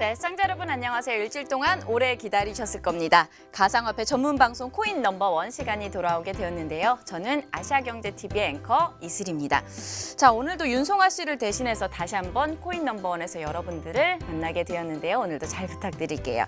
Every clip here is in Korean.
네, 시청자 여러분 안녕하세요. 일주일 동안 오래 기다리셨을 겁니다. 가상화폐 전문 방송 코인 넘버원 시간이 돌아오게 되었는데요. 저는 아시아경제TV의 앵커 이슬입니다. 자, 오늘도 윤송아 씨를 대신해서 다시 한번 코인 넘버원에서 여러분들을 만나게 되었는데요. 오늘도 잘 부탁드릴게요.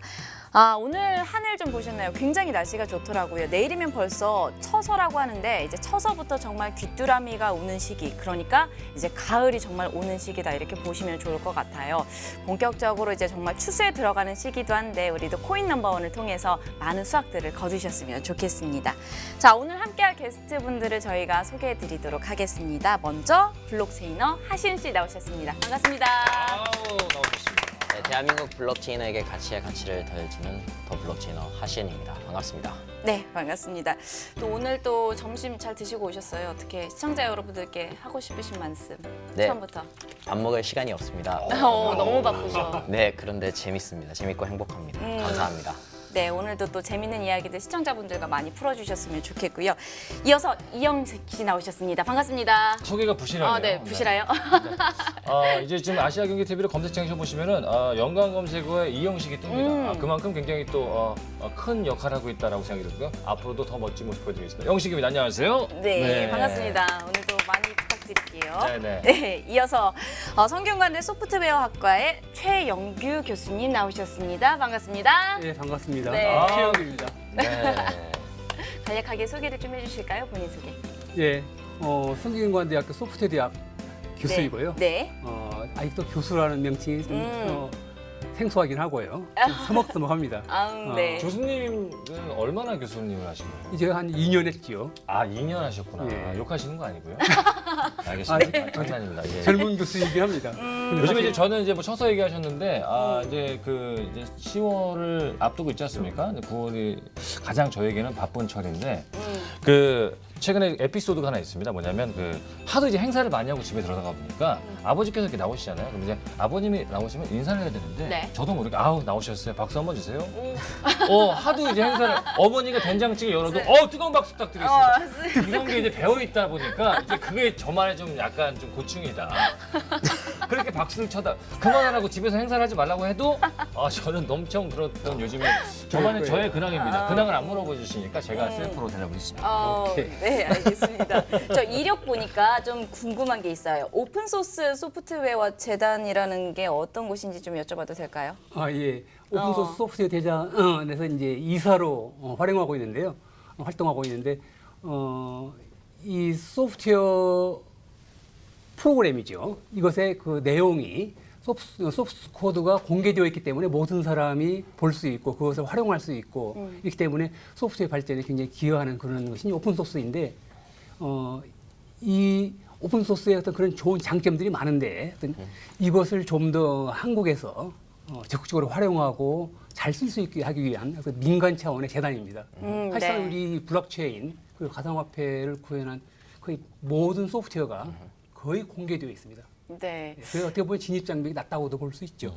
오늘 하늘 좀 보셨나요? 굉장히 날씨가 좋더라고요. 내일이면 벌써 처서라고 하는데 이제 처서부터 정말 귀뚜라미가 우는 시기, 그러니까 이제 가을이 정말 오는 시기다 이렇게 보시면 좋을 것 같아요. 본격적으로 이제 정말 추수에 들어가는 시기도 한데 우리도 코인 넘버원을 통해서 많은 수확들을 거두셨으면 좋겠습니다. 자, 오늘 함께할 게스트분들을 저희가 소개해드리도록 하겠습니다. 먼저 블록체이너 하신 씨 나오셨습니다. 반갑습니다. 나오셨습니다. 네, 대한민국 블록체인에게 가치의 가치를 더해주는 더 블록체이너 하시엔입니다. 반갑습니다. 네, 반갑습니다. 또 오늘 또 점심 잘 드시고 오셨어요? 어떻게 시청자 여러분들께 하고 싶으신 말씀 네. 처음부터. 밥 먹을 시간이 없습니다. 너무 바쁘셔. 네, 그런데 재밌습니다. 재밌고 행복합니다. 감사합니다. 네, 오늘도 또 재밌는 이야기들 시청자분들과 많이 풀어주셨으면 좋겠고요. 이어서 이영식 씨 나오셨습니다. 반갑습니다. 소개가 부실하네요. 네, 부실해요. 이제 지금 아시아경제TV를 검색창에 보시면은 연관 검색어에 이영식이 뜹니다. 그만큼 굉장히 또 큰 역할을 하고 있다라고 생각이 들고요. 앞으로도 더 멋진 모습 보여드리겠습니다. 영식입니다. 안녕하세요. 네, 반갑습니다. 오늘도 많이 부탁드릴게요. 네네. 네, 이어서 성균관대 소프트웨어학과의 최영규 교수님 나오셨습니다. 반갑습니다. 네, 반갑습니다. 네. 최영규입니다. 네. 간략하게 소개를 좀 해주실까요? 본인 소개. 예, 성균관대학교 소프트웨어대학 교수이고요. 네. 아직도 교수라는 명칭이 좀 생소하긴 하고요. 서먹서먹합니다. 네. 교수님은 얼마나 교수님을 하신 거예요? 이제 한 2년 했지요. 2년 하셨구나. 예. 욕하시는 거 아니고요? 알겠습니다. 장난입니다. 예. 젊은 교수이긴 합니다. 근데 요즘에 사실 이제 저는 이제 뭐 처서 얘기하셨는데 이제 이제 10월을 앞두고 있지 않습니까? 9월이 가장 저에게는 바쁜 철인데 최근에 에피소드가 하나 있습니다. 뭐냐면 하도 이제 행사를 많이 하고 집에 들어가다 보니까 아버지께서 이렇게 나오시잖아요. 그럼 이제 아버님이 나오시면 인사를 해야 되는데 네. 저도 모르게 나오셨어요. 박수 한번 주세요. 하도 이제 행사를 어머니가 된장찌개 열어도 뜨거운 박수 부탁드리겠습니다. 이런 게 이제 배워 있다 보니까 이제 그게 저만의 좀 약간 좀 고충이다. 그렇게 박수를 쳐다 그만하라고 집에서 행사를 하지 말라고 해도 저는 엄청 그렇던 요즘에 저의 근황입니다. 근황을 안 물어봐 주시니까 제가 셀프로 대답을 했습니다. 네, 알겠습니다. 저 이력 보니까 좀 궁금한 게 있어요. 오픈소스 소프트웨어 재단이라는 게 어떤 곳인지 좀 여쭤봐도 될까요? 예, 오픈소스 소프트웨어 대전에서 이제 이사로 활동하고 있는데 이 소프트웨어 프로그램이죠. 이것의 그 내용이 소프트 코드가 공개되어 있기 때문에 모든 사람이 볼 수 있고 그것을 활용할 수 있고 이렇기 때문에 소프트웨어 발전에 굉장히 기여하는 그런 것이 오픈소스인데 이 오픈소스의 어떤 그런 좋은 장점들이 많은데 이것을 좀 더 한국에서 적극적으로 활용하고 잘 쓸 수 있게 하기 위한 민간 차원의 재단입니다. 사실상 네. 우리 블록체인 그리고 가상화폐를 구현한 거의 모든 소프트웨어가 거의 공개되어 있습니다. 네. 그래서 어떻게 보면 진입 장벽이 낮다고도 볼 수 있죠.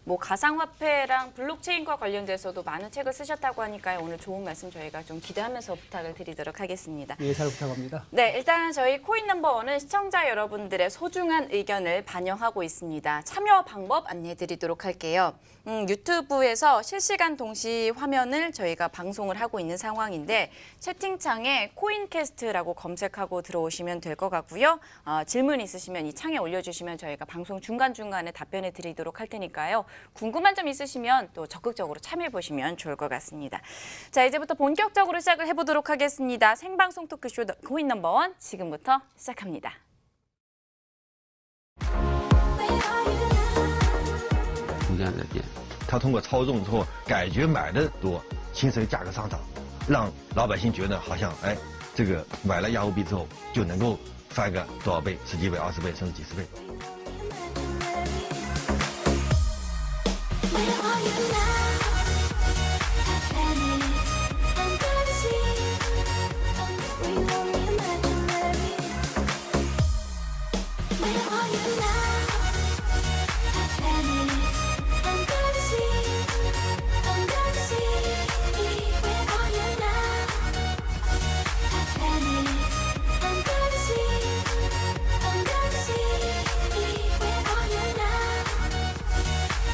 뭐 가상화폐랑 블록체인과 관련돼서도 많은 책을 쓰셨다고 하니까요. 오늘 좋은 말씀 저희가 좀 기대하면서 부탁을 드리도록 하겠습니다. 예, 잘 부탁합니다. 네, 일단 저희 코인 넘버원은 시청자 여러분들의 소중한 의견을 반영하고 있습니다. 참여 방법 안내해 드리도록 할게요. 유튜브에서 실시간 동시 화면을 저희가 방송을 하고 있는 상황인데 채팅창에 코인캐스트라고 검색하고 들어오시면 될 것 같고요. 질문 있으시면 이 창에 올려주시면 저희가 방송 중간중간에 답변해 드리도록 할 테니까요. 궁금한 점 있으시면 또 적극적으로 참여해 보시면 좋을 것 같습니다. 자, 이제부터 본격적으로 시작을 해보도록 하겠습니다. 생방송 토크쇼 코인 넘버원 지금부터 시작합니다. 中间的店，他通过操纵之后，感觉买的多，形成价格上涨，让老百姓觉得好像这个买了亚欧币之后就能够翻个多少倍、10几倍、20倍，甚至几十倍。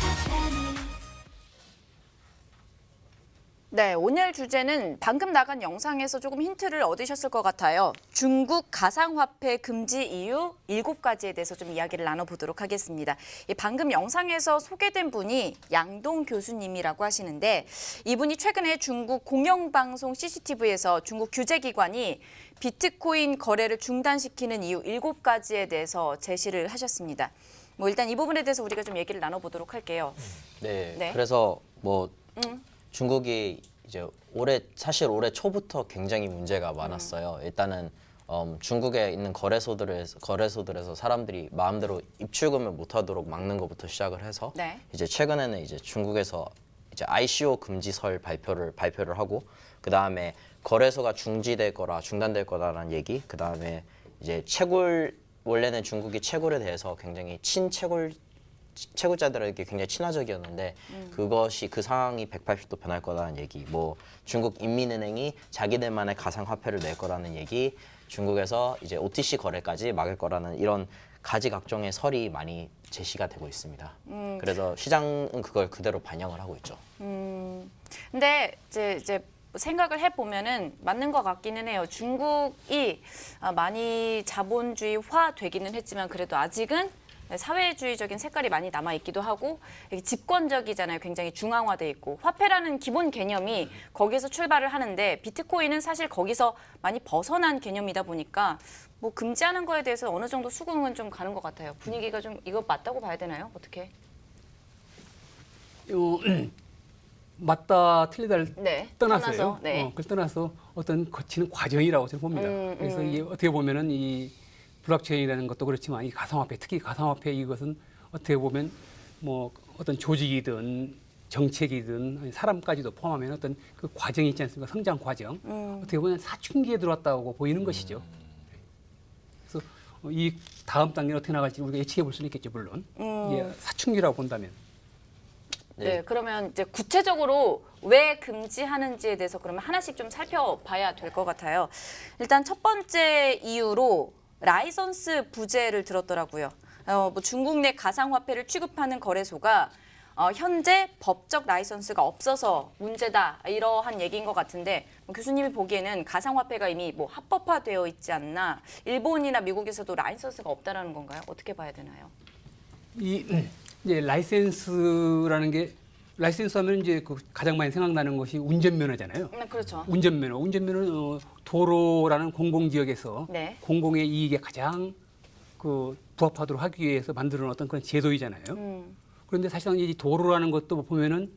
Planet 네, 오늘 주제는 방금 나간 영상에서 조금 힌트를 얻으셨을 것 같아요. 중국 가상화폐 금지 이유 7가지에 대해서 좀 이야기를 나눠보도록 하겠습니다. 이 방금 영상에서 소개된 분이 양동 교수님이라고 하시는데 이분이 최근에 중국 공영방송 CCTV에서 중국 규제기관이 비트코인 거래를 중단시키는 이유 7가지에 대해서 제시를 하셨습니다. 뭐 일단 이 부분에 대해서 우리가 좀 얘기를 나눠보도록 할게요. 네. 네. 그래서 뭐 중국이 이제 사실 올해 초부터 굉장히 문제가 많았어요. 일단은 중국에 있는 거래소들에서 사람들이 마음대로 입출금을 못하도록 막는 것부터 시작을 해서 네. 이제 최근에는 이제 중국에서 이제 ICO 금지설 발표를 하고 그 다음에 거래소가 중단될 거라는 얘기. 그 다음에 이제 원래는 중국이 채굴에 대해서 굉장히 채굴자들에게 굉장히 친화적이었는데 그것이 그 상황이 180도 변할 거라는 얘기. 뭐 중국 인민은행이 자기들만의 가상화폐를 낼 거라는 얘기. 중국에서 이제 OTC 거래까지 막을 거라는 이런 가지각종의 설이 많이 제시가 되고 있습니다. 그래서 시장은 그걸 그대로 반영을 하고 있죠. 근데 이제 생각을 해보면은 맞는 것 같기는 해요. 중국이 많이 자본주의화 되기는 했지만 그래도 아직은 사회주의적인 색깔이 많이 남아있기도 하고 이게 집권적이잖아요. 굉장히 중앙화돼 있고 화폐라는 기본 개념이 거기서 출발을 하는데 비트코인은 사실 거기서 많이 벗어난 개념이다 보니까 뭐 금지하는 거에 대해서 어느 정도 수긍은 좀 가는 것 같아요. 분위기가 좀 이거 맞다고 봐야 되나요? 어떻게? 맞다 틀리다를 네. 떠나서요. 네. 그걸 떠나서 어떤 거치는 과정이라고 저는 봅니다. 그래서 이게 어떻게 보면은 이 블록체인이라는 것도 그렇지만 이 가상화폐, 특히 가상화폐 이것은 어떻게 보면 뭐 어떤 조직이든 정책이든 아니 사람까지도 포함하면 어떤 그 과정이 있지 않습니까? 성장 과정. 어떻게 보면 사춘기에 들어왔다고 보이는 것이죠. 그래서 이 다음 단계는 어떻게 나갈지 우리가 예측해 볼 수는 있겠죠, 물론. 예, 사춘기라고 본다면. 네, 그러면 이제 구체적으로 왜 금지하는지에 대해서 그러면 하나씩 좀 살펴봐야 될 것 같아요. 일단 첫 번째 이유로 라이선스 부재를 들었더라고요. 뭐 중국 내 가상화폐를 취급하는 거래소가 현재 법적 라이선스가 없어서 문제다 이러한 얘기인 것 같은데 뭐 교수님이 보기에는 가상화폐가 이미 뭐 합법화되어 있지 않나 일본이나 미국에서도 라이선스가 없다라는 건가요? 어떻게 봐야 되나요? 이제 라이센스라는 게 라이센스 하면 이제 그 가장 많이 생각나는 것이 운전면허잖아요. 그렇죠. 운전면허는 도로라는 공공지역에서 네. 공공의 이익에 가장 그 부합하도록 하기 위해서 만드는 어떤 그런 제도이잖아요. 그런데 사실상 이 도로라는 것도 보면은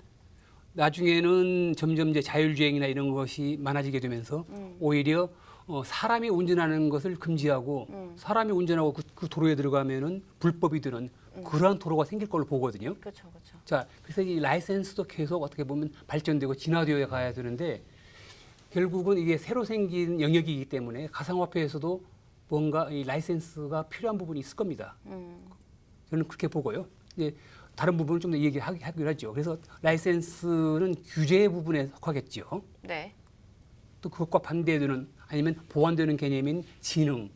나중에는 점점 이제 자율주행이나 이런 것이 많아지게 되면서 오히려 사람이 운전하는 것을 금지하고 사람이 운전하고 그 도로에 들어가면은 불법이 되는 그러한 도로가 생길 걸로 보거든요. 그렇죠, 그렇죠. 자, 그래서 이 라이센스도 계속 어떻게 보면 발전되고 진화되어 가야 되는데 결국은 이게 새로 생긴 영역이기 때문에 가상화폐에서도 뭔가 이 라이센스가 필요한 부분이 있을 겁니다. 저는 그렇게 보고요. 이제 다른 부분은 좀 더 얘기하기로 하죠. 그래서 라이센스는 규제 부분에 속하겠죠. 네. 또 그것과 반대되는 아니면 보완되는 개념인 지능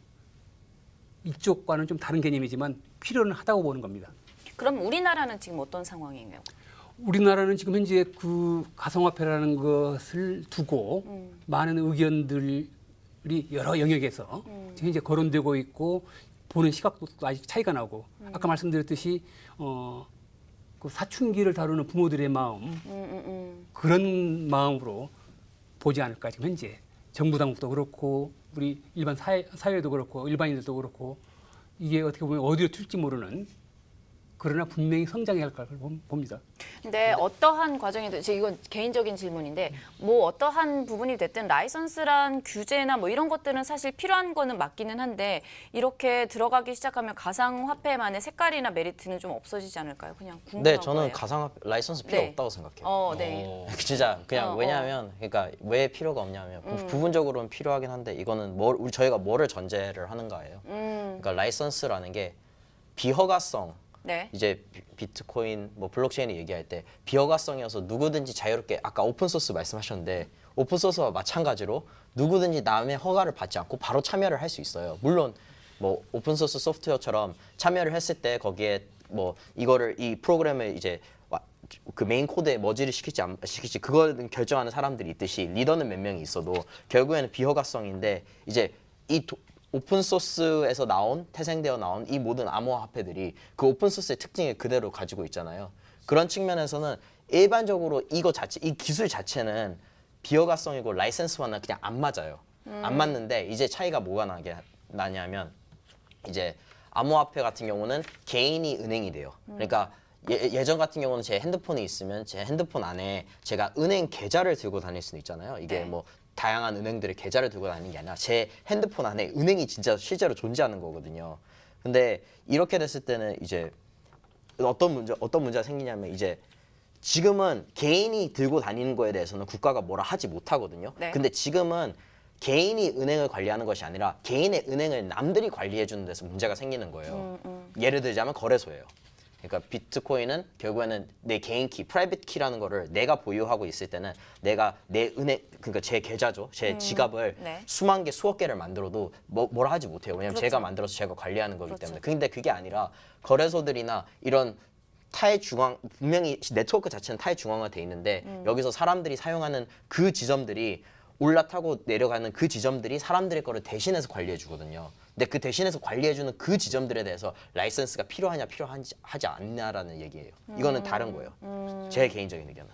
이쪽과는 좀 다른 개념이지만 필요는 하다고 보는 겁니다. 그럼 우리나라는 지금 어떤 상황인가요? 우리나라는 지금 현재 그 가상화폐라는 것을 두고 많은 의견들이 여러 영역에서 지금 현재 거론되고 있고 보는 시각도 아직 차이가 나고 아까 말씀드렸듯이 그 사춘기를 다루는 부모들의 마음 그런 마음으로 보지 않을까 지금 현재 정부 당국도 그렇고 우리 일반 사회도 그렇고 일반인들도 그렇고 이게 어떻게 보면 어디로 튈지 모르는 그러나 분명히 성장해야 할 걸 봅니다. 근데 어떠한 과정이든 이건 개인적인 질문인데 뭐 어떠한 부분이 됐든 라이선스란 규제나 뭐 이런 것들은 사실 필요한 거는 맞기는 한데 이렇게 들어가기 시작하면 가상화폐만의 색깔이나 메리트는 좀 없어지지 않을까요? 그냥 궁금한 네, 저는 거예요. 가상화폐 라이선스 필요 네. 없다고 생각해요. 네. 진짜 그냥 어, 왜냐하면 그러니까 왜 필요가 없냐면 부분적으로는 필요하긴 한데 이거는 저희가 뭐를 전제를 하는가예요. 그러니까 라이선스라는 게 비허가성 네. 이제 비트코인 뭐 블록체인을 얘기할 때 비허가성이어서 누구든지 자유롭게 아까 오픈소스 말씀하셨는데 오픈소스와 마찬가지로 누구든지 남의 허가를 받지 않고 바로 참여를 할 수 있어요. 물론 뭐 오픈소스 소프트웨어처럼 참여를 했을 때 거기에 뭐 이 프로그램을 이제 그 메인 코드에 머지를 시킬지 안 시킬지 그거는 결정하는 사람들이 있듯이 리더는 몇 명이 있어도 결국에는 비허가성인데 이제 오픈 소스에서 태생되어 나온 이 모든 암호화폐들이 그 오픈 소스의 특징을 그대로 가지고 있잖아요. 그런 측면에서는 일반적으로 이 기술 자체는 비허가성이고 라이센스와는 그냥 안 맞아요. 안 맞는데 이제 차이가 뭐가 나냐면 이제 암호화폐 같은 경우는 개인이 은행이 돼요. 그러니까 예전 같은 경우는 제 핸드폰이 있으면 제 핸드폰 안에 제가 은행 계좌를 들고 다닐 수는 있잖아요. 이게 네. 뭐 다양한 은행들의 계좌를 들고 다니는 게 아니라 제 핸드폰 안에 은행이 진짜 실제로 존재하는 거거든요. 근데 이렇게 됐을 때는 이제 어떤 문제가 생기냐면 이제 지금은 개인이 들고 다니는 거에 대해서는 국가가 뭐라 하지 못하거든요. 네. 근데 지금은 개인이 은행을 관리하는 것이 아니라 개인의 은행을 남들이 관리해 주는 데서 문제가 생기는 거예요. 예를 들자면 거래소예요. 그러니까 비트코인은 결국에는 내 개인 키, 프라이빗 키라는 거를 내가 보유하고 있을 때는 내가 내 은행, 그러니까 제 계좌죠, 제 지갑을 네. 수만 개, 수억 개를 만들어도 뭐라 하지 못해요. 왜냐면 그렇죠. 제가 만들어서 제가 관리하는 거기 그렇죠. 때문에. 근데 그게 아니라 거래소들이나 이런 분명히 네트워크 자체는 탈중앙화돼 있는데 여기서 사람들이 사용하는 그 지점들이 올라타고 내려가는 그 지점들이 사람들의 거를 대신해서 관리해 주거든요. 근데 그 대신해서 관리해 주는 그 지점들에 대해서 라이선스가 필요하지 않냐라는 얘기예요. 이거는 다른 거예요. 제 개인적인 의견은.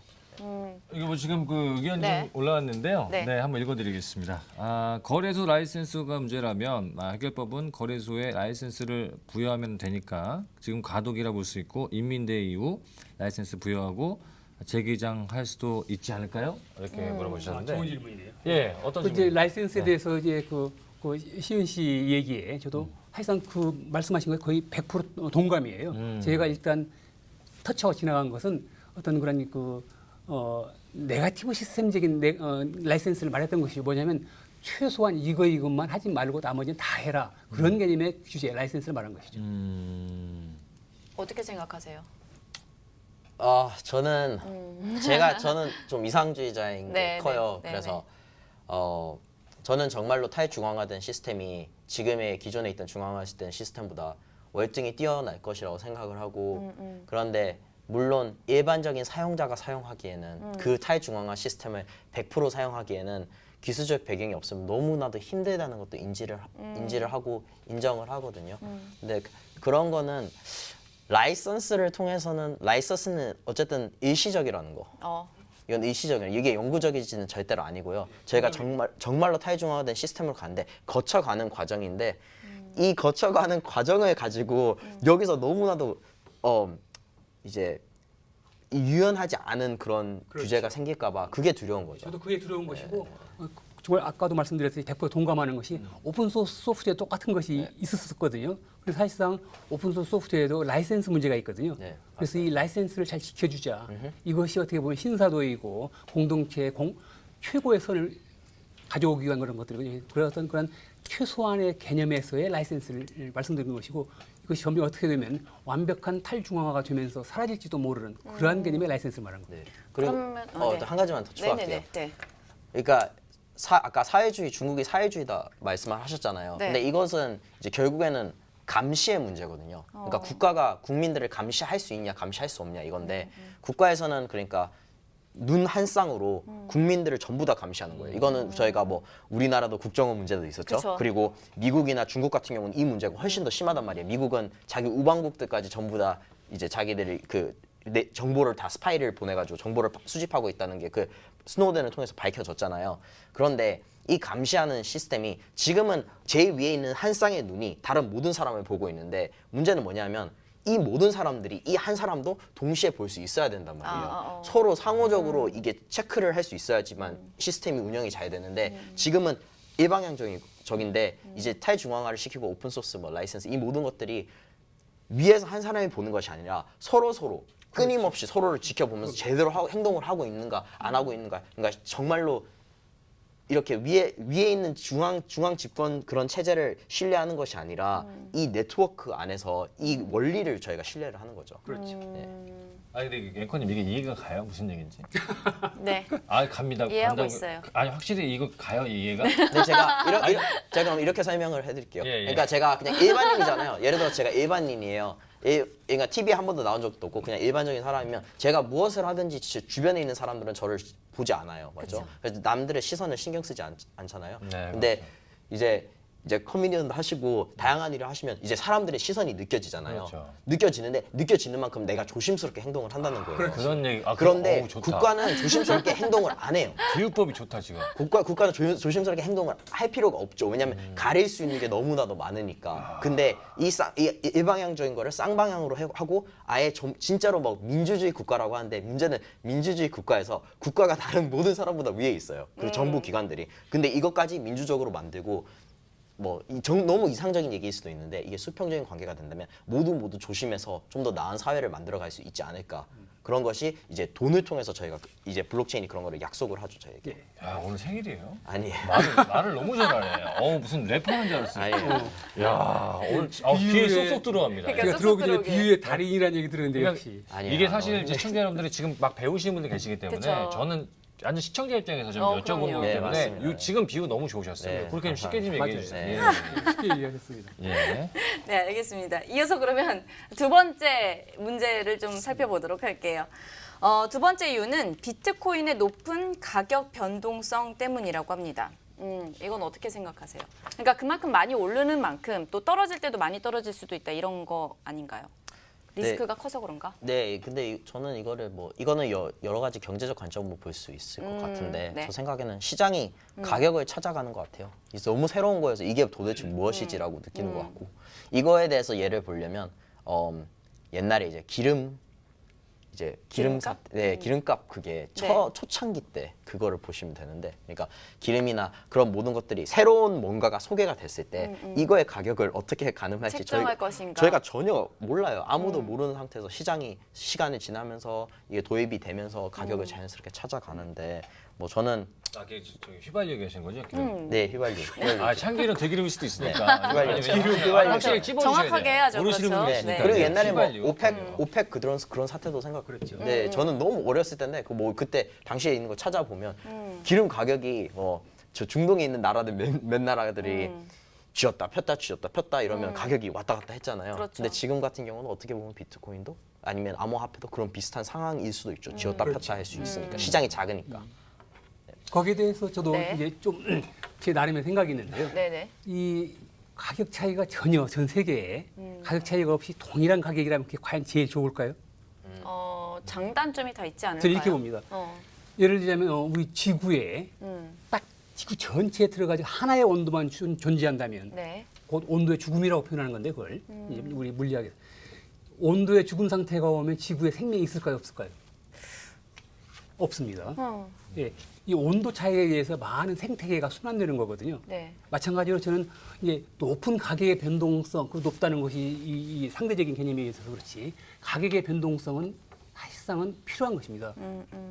이거 뭐 지금 그 의견 네. 좀 올라왔는데요. 네. 네, 한번 읽어드리겠습니다. 거래소 라이센스가 문제라면 해결법은 거래소에 라이센스를 부여하면 되니까 지금 가독이라 볼 수 있고 임민대 이후 라이센스 부여하고 재개장할 수도 있지 않을까요? 이렇게 물어보셨는데. 좋은 질문이네요. 예, 어떤 그 이제 질문? 라이센스에 대해서 이제 그 시은 씨 얘기에 저도 사실상 그 말씀하신 거 거의 100% 동감이에요. 제가 일단 터치하고 지나간 것은 어떤 그런 네거티브 시스템적인 라이센스를 말했던 것이 뭐냐면 최소한 이것만 하지 말고 나머지는 다 해라. 그런 개념의 규제 라이센스를 말한 것이죠. 어떻게 생각하세요? 저는 저는 좀 이상주의자인 게 네, 커요. 네, 그래서 저는 정말로 탈중앙화된 시스템이 지금의 기존에 있던 중앙화된 시스템보다 월등히 뛰어날 것이라고 생각을 하고 그런데 물론 일반적인 사용자가 사용하기에는 그 탈중앙화 시스템을 100% 사용하기에는 기술적 배경이 없으면 너무나도 힘들다는 것도 인지를 하고 인정을 하거든요. 근데 그런 거는 라이선스는 어쨌든 일시적이라는 거. 이건 일시적이에요. 이게 영구적이지는 절대로 아니고요. 저희가 정말로 탈중앙화된 시스템으로 가는데 거쳐가는 과정인데 이 거쳐가는 과정을 가지고 여기서 너무나도 이제 유연하지 않은 그런 규제가 생길까봐 그게 두려운 거죠. 저도 그게 두려운 것이고 정말 아까도 말씀드렸듯이 100% 동감하는 것이 오픈소스 소프트웨어 똑같은 것이 있었거든요. 그래서 사실상 오픈소스 소프트웨어에도 라이센스 문제가 있거든요. 네, 그래서 이 라이센스를 잘 지켜주자. 이것이 어떻게 보면 신사도이고 공동체의 최고의 선을 가져오기 위한 그런 것들이거든요. 그런 최소한의 개념에서의 라이센스를 말씀드리는 것이고 이것이 점점 어떻게 되면 완벽한 탈중앙화가 되면서 사라질지도 모르는 그러한 개념의 라이센스를 말하는 거예요. 네. 그리고 그러면, 네. 한 가지만 더 추가할게요. 네네네. 네. 그러니까 아까 중국이 사회주의다 말씀을 하셨잖아요. 네. 근데 이것은 이제 결국에는 감시의 문제거든요. 그러니까 국가가 국민들을 감시할 수 있냐, 감시할 수 없냐 이건데 국가에서는 그러니까 눈 한 쌍으로 국민들을 전부 다 감시하는 거예요. 이거는 저희가 뭐 우리나라도 국정원 문제도 있었죠. 그쵸. 그리고 미국이나 중국 같은 경우는 이 문제가 훨씬 더 심하단 말이에요. 미국은 자기 우방국들까지 전부 다 이제 자기들이 정보를 다 스파이를 보내가지고 정보를 수집하고 있다는 게 그 스노우덴을 통해서 밝혀졌잖아요. 그런데 이 감시하는 시스템이 지금은 제일 위에 있는 한 쌍의 눈이 다른 모든 사람을 보고 있는데 문제는 뭐냐면 이 모든 사람들이 이 한 사람도 동시에 볼 수 있어야 된단 말이에요. 서로 상호적으로 이게 체크를 할 수 있어야지만 시스템이 운영이 잘 되는데 지금은 일방향적인데 이제 탈중앙화를 시키고 오픈소스 라이센스 이 모든 것들이 위에서 한 사람이 보는 것이 아니라 서로 끊임없이 서로를 지켜보면서 제대로 행동을 하고 있는가 안 하고 있는가 그러니까 정말로 이렇게 위에 있는 중앙 집권 그런 체제를 신뢰하는 것이 아니라 이 네트워크 안에서 이 원리를 저희가 신뢰를 하는 거죠. 그렇죠. 근데 앵커님 이게 이해가 가요? 무슨 얘기인지? 네. 갑니다. 이해하고 간다고. 있어요. 아니 확실히 이거 가요 이해가? 근데 제가 그럼 이렇게 설명을 해드릴게요. 예. 그러니까 제가 그냥 일반인이잖아요. 예를 들어 제가 일반인이에요. 그러니까 TV에 한 번도 나온 적도 없고 그냥 일반적인 사람이면 제가 무엇을 하든지 주변에 있는 사람들은 저를 보지 않아요, 맞죠? 그쵸. 그래서 남들의 시선을 신경 쓰지 않잖아요. 네, 근데 그렇죠. 이제 커미디언도 하시고 다양한 일을 하시면 이제 사람들의 시선이 느껴지잖아요. 그렇죠. 느껴지는데 느껴지는 만큼 내가 조심스럽게 행동을 한다는 거예요. 그런 얘기. 그런데 어우, 좋다. 국가는 조심스럽게 행동을 안 해요. 교육법이 좋다 지금. 국가는 조심스럽게 행동을 할 필요가 없죠. 왜냐하면 가릴 수 있는 게 너무나도 많으니까. 근데 이 일방향적인 거를 쌍방향으로 하고 아예 진짜로 막 민주주의 국가라고 하는데 문제는 민주주의 국가에서 국가가 다른 모든 사람보다 위에 있어요. 그 정부 기관들이. 근데 이것까지 민주적으로 만들고 너무 이상적인 얘기일 수도 있는데 이게 수평적인 관계가 된다면 모두 조심해서 좀 더 나은 사회를 만들어갈 수 있지 않을까. 그런 것이 이제 돈을 통해서 저희가 이제 블록체인이 그런 거를 약속을 하죠, 저에게. 야 오늘 생일이에요? 아니에요. 말을 너무 잘하네. 무슨 래퍼하는 줄 알았어요. 아니에요. 야 오늘 귀에 쏙쏙 들어갑니다. 그러니까 제가 쏙쏙 들어오기 전에 들어오게. 비유의 달인이라는 얘기 들었는데 그러니까 역시 아니에요. 이게 사실 이제 시청자 여러분들이 지금 막 배우시는 분들 계시기 때문에 그쵸. 저는 완전 시청자 입장에서 좀 여쭤본 그럼요. 거기 네, 때문에 맞습니다. 지금 비유 너무 좋으셨어요. 네, 그렇게 좀 쉽게 좀 얘기해 주세요. 네. 쉽게 얘기하셨습니다. 예. 네, 알겠습니다. 이어서 그러면 두 번째 문제를 좀 살펴보도록 할게요. 두 번째 이유는 비트코인의 높은 가격 변동성 때문이라고 합니다. 이건 어떻게 생각하세요? 그러니까 그만큼 많이 오르는 만큼 또 떨어질 때도 많이 떨어질 수도 있다 이런 거 아닌가요? 리스크가 커서 그런가? 네, 근데 저는 이거는 여러 가지 경제적 관점으로 볼 수 있을 것 같은데 네. 저 생각에는 시장이 가격을 찾아가는 것 같아요. 그래서 너무 새로운 거여서 이게 도대체 무엇이지라고 느끼는 것 같고 이거에 대해서 예를 보려면 옛날에 이제 기름값? 기름값 그게 네. 초창기 때 그거를 보시면 되는데, 그러니까 기름이나 그런 모든 것들이 새로운 뭔가가 소개가 됐을 때 이거의 가격을 어떻게 가늠할지 책정할 것인가? 저희가 전혀 몰라요. 아무도 모르는 상태에서 시간이 지나면서 이게 도입이 되면서 가격을 자연스럽게 찾아가는데 저는 저기 휘발유 계신 거죠? 기름? 네 휘발유. 참기름 들기름일 수도 있으니까. 휘발유. 휘발유. 확실히 찝어주셔야 정확하게 돼요. 해야죠, 모르시는 그렇죠. 분이 네. 계시니까. 그리고 옛날에 휘발유. 오펙 그런 사태도 생각했죠. 네, 저는 너무 어렸을 때인데 그때 당시에 있는 거 찾아보면 기름 가격이 저 중동에 있는 나라들 몇 나라들이 쥐었다 폈다 이러면 가격이 왔다 갔다 했잖아요. 그렇죠. 근데 지금 같은 경우는 어떻게 보면 비트코인도 아니면 암호화폐도 그런 비슷한 상황일 수도 있죠. 쥐었다 폈다 할 수 있으니까 시장이 작으니까. 거기에 대해서 저도 네. 이제 좀 제 나름의 생각이 있는데요. 네네. 이 가격 차이가 전혀 전 세계에 가격 차이가 없이 동일한 가격이라면 그게 과연 제일 좋을까요? 장단점이 다 있지 않을까요? 저는 이렇게 봅니다. 예를 들자면 우리 지구에 딱 지구 전체에 들어가지고 하나의 온도만 존재한다면 네. 곧 온도의 죽음이라고 표현하는 건데 그걸 이제 우리 물리학에서 온도의 죽은 상태가 오면 지구에 생명이 있을까요, 없을까요? 없습니다. 예, 이 온도 차이에 의해서 많은 생태계가 순환되는 거거든요. 네. 마찬가지로 저는 이제 높은 가격의 변동성, 그 높다는 것이 이 상대적인 개념에 있어서 그렇지 가격의 변동성은 사실상은 필요한 것입니다.